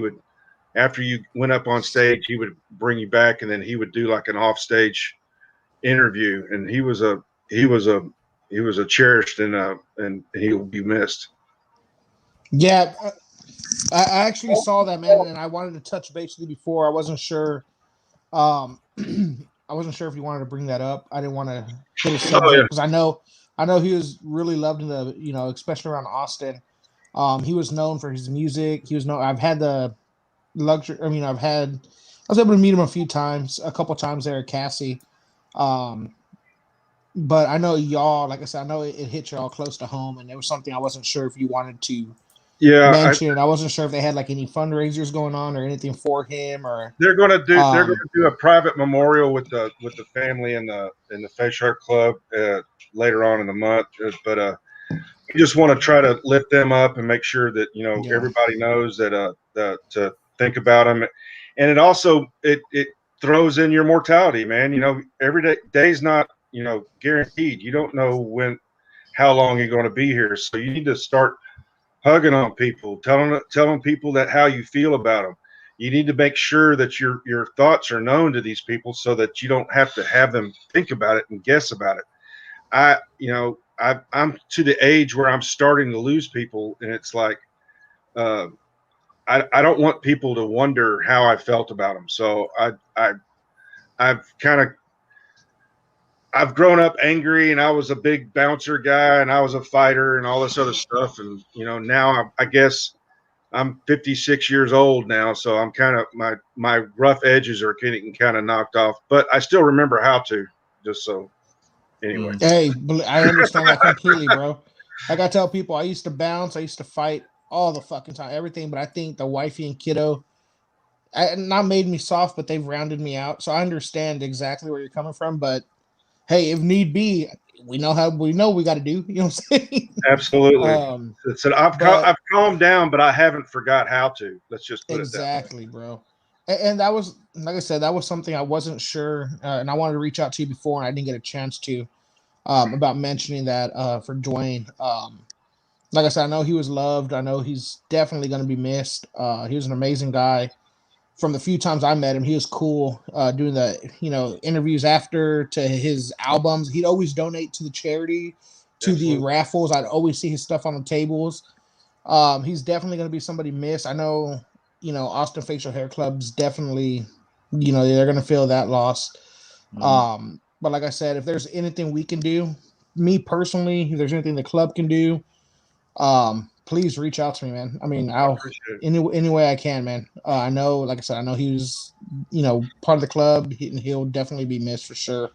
After you went up on stage, he would bring you back, and then he would do like an offstage interview. And he was a cherished, and he will be missed. Yeah, I actually saw that, man, and I wanted to touch base with you before. I wasn't sure. I wasn't sure if you wanted to bring that up. I didn't want to hit a subject, because I know he was really loved in the, especially around Austin. He was known for his music. I've had the luxury. I was able to meet him a couple times there at Cassie. But I know y'all, like I said, I know it hit y'all close to home, and it was something I wasn't sure if you wanted to mention. I wasn't sure if they had like any fundraisers going on or anything for him, or they're going to do a private memorial with the family in the Facial Hair Club later on in the month. But we just want to try to lift them up and make sure that everybody knows that to think about them. And it also it throws in your mortality, man. Every day's not guaranteed. You don't know how long you're going to be here, so you need to start hugging on people, telling people that how you feel about them. You need to make sure that your thoughts are known to these people, so that you don't have to have them think about it and guess about it. I'm to the age where I'm starting to lose people, and it's like I don't want people to wonder how I felt about them. So I've grown up angry, and I was a big bouncer guy, and I was a fighter and all this other stuff. And, now I guess I'm 56 years old now. So I'm kind of, my rough edges are getting kind of knocked off, but I still remember how to, just so anyway. Hey, I understand that completely, bro. Like I tell people, I used to bounce, I used to fight all the fucking time, everything. But I think the wifey and kiddo, not made me soft, but they've rounded me out. So I understand exactly where you're coming from. But hey, if need be, we know we got to do. You know what I'm saying? Absolutely. I've calmed down, but I haven't forgot how to. Let's just put it that way. Exactly, bro. And that was, like I said, that was something I wasn't sure, and I wanted to reach out to you before, and I didn't get a chance to, about mentioning that for Dwayne. Like I said, I know he was loved. I know he's definitely going to be missed. He was an amazing guy. From the few times I met him, he was cool. Doing the interviews after to his albums, he'd always donate to the charity, to Absolutely. the raffles. I'd always see his stuff on the tables. He's definitely going to be somebody missed. I know, Austin Facial Hair Club's definitely, they're going to feel that loss. But like I said, if there's anything we can do, me personally, if there's anything the club can do, please reach out to me, man. I mean, I'll any way I can, man. I know, like I said, I know he was, part of the club, and he'll definitely be missed for sure.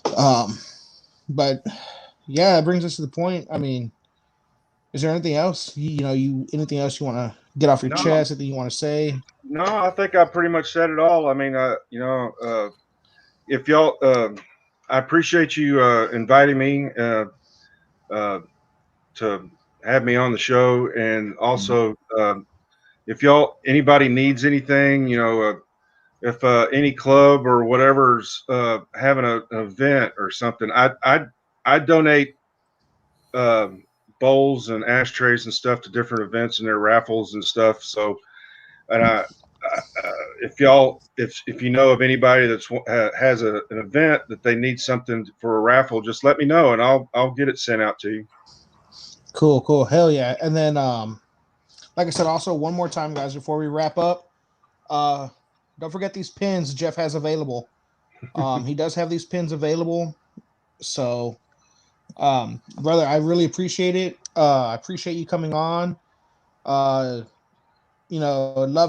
But yeah, it brings us to the point. I mean, is there anything else? Anything else you want to get off your chest? Anything you want to say? No, I think I pretty much said it all. I mean, if y'all, I appreciate you inviting me to have me on the show, and also if anybody needs anything, if any club or whatever's having an event or something, I donate bowls and ashtrays and stuff to different events and their raffles and stuff. So, and if you know of anybody that's has an event that they need something for a raffle, just let me know, and I'll get it sent out to you. Cool. Hell yeah. And then, like I said, also one more time, guys, before we wrap up, don't forget these pins Jeff has available. He does have these pins available. So, brother, I really appreciate it. I appreciate you coming on. Love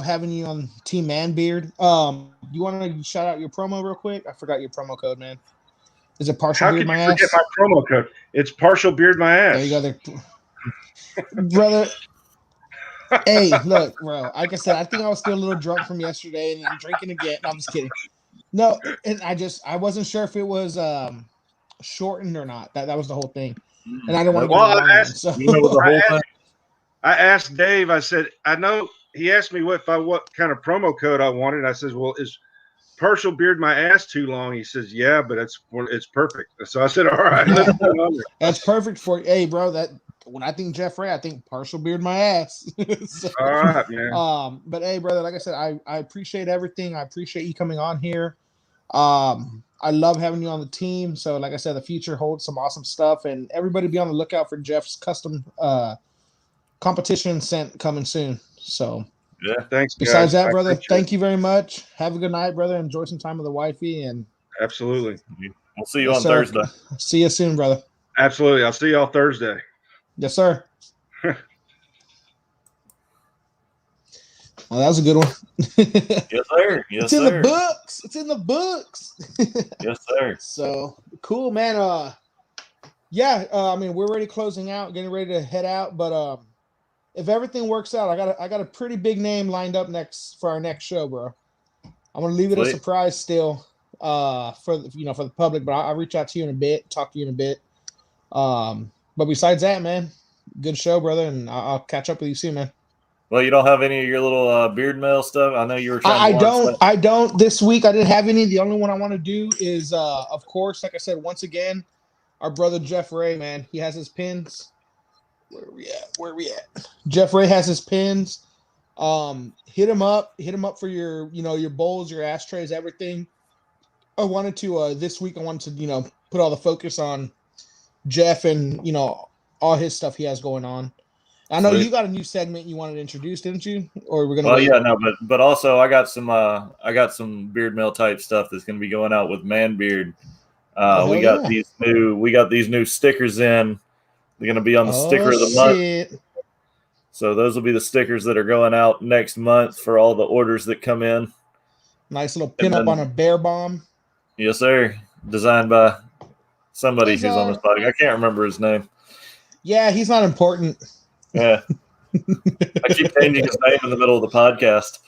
having you on Team Manbeard. You want to shout out your promo real quick? I forgot your promo code, man. Is it partial beard my ass? How can you forget my promo code? It's partial beard my ass. There you go, there, brother. Hey, look, bro. Like I said, I think I was still a little drunk from yesterday, and I'm drinking again. No, I'm just kidding. No, and I wasn't sure if it was shortened or not. That was the whole thing, and I didn't want to get it wrong. So the whole thing. I asked Dave. I said, I know. He asked me what kind of promo code I wanted. I said, well, is partial beard my ass too long? He says, yeah, but it's perfect. So I said, all right, let's put it on there. That's perfect for you. Hey, bro. That when I think Jeff Raye, I think partial beard my ass. So, all right, man. But hey, brother, like I said, I appreciate everything. I appreciate you coming on here. I love having you on the team. So, like I said, the future holds some awesome stuff, and everybody be on the lookout for Jeff's custom competition scent coming soon. So, yeah, thanks. Besides that, brother, thank you very much. Have a good night, brother. Enjoy some time with the wifey, and absolutely. We'll see you on Thursday. See you soon, brother. Absolutely. I'll see y'all Thursday. Yes, sir. Well, that was a good one. Yes, sir. It's in the books. It's in the books. Yes, sir. So cool, man. Yeah. I mean, we're already closing out, getting ready to head out. But if everything works out, I got a pretty big name lined up for our next show, bro. I'm gonna leave it a surprise still, for the public. But I'll reach out to you in a bit, talk to you in a bit. But besides that, man, good show, brother, and I'll catch up with you soon, man. Well, you don't have any of your little beard mail stuff? I know you were trying to I don't. This week I didn't have any. The only one I want to do is, of course, like I said, once again, our brother Jeff Raye, man. He has his pins. Where are we at? Jeff Raye has his pins. Hit him up for your, your bowls, your ashtrays, everything. I wanted to, this week, put all the focus on Jeff and all his stuff he has going on. I know Sweet. you got a new segment you wanted to introduce, didn't you? Or we're gonna. Well, wait? yeah, no, but also I got some beard mail type stuff that's going to be going out with Man Beard. We got these new stickers in. They're going to be on the sticker of the month. So those will be the stickers that are going out next month for all the orders that come in. Nice little pin up on a bear bomb. Yes, sir. Designed by somebody who's on this podcast. I can't remember his name. Yeah, he's not important. Yeah. I keep changing his name in the middle of the podcast.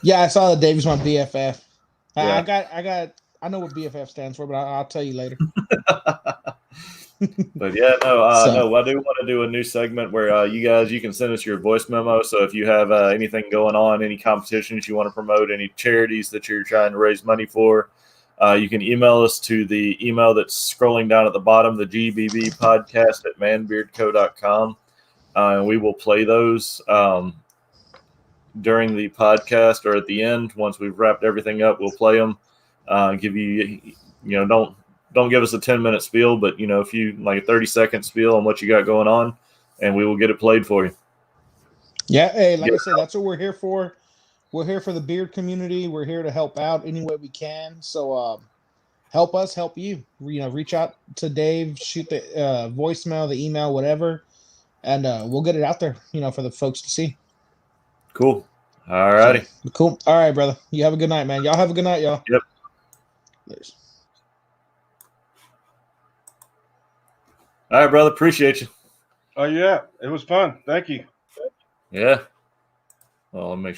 Yeah, I saw that Dave's my BFF. Yeah. I know what BFF stands for, but I'll tell you later. But yeah, no, I do want to do a new segment where you can send us your voice memo. So if you have anything going on, any competitions you want to promote, any charities that you're trying to raise money for, you can email us to the email that's scrolling down at the bottom, the GBB podcast at manbeardco.com. And we will play those during the podcast or at the end. Once we've wrapped everything up, we'll play them. Give you, don't give us a 10-minute spiel, but if you like a 30-second spiel on what you got going on, and we will get it played for you. Yeah, hey, like I said, that's what we're here for. We're here for the beard community. We're here to help out any way we can. So help us, help you. Reach out to Dave, shoot the voicemail, the email, whatever, and we'll get it out there, for the folks to see. Cool. All righty. So, cool. All right, brother. You have a good night, man. Y'all have a good night, y'all. Yep. There's. All right, brother. Appreciate you. Oh, yeah. It was fun. Thank you. Yeah. Well, let me make sure.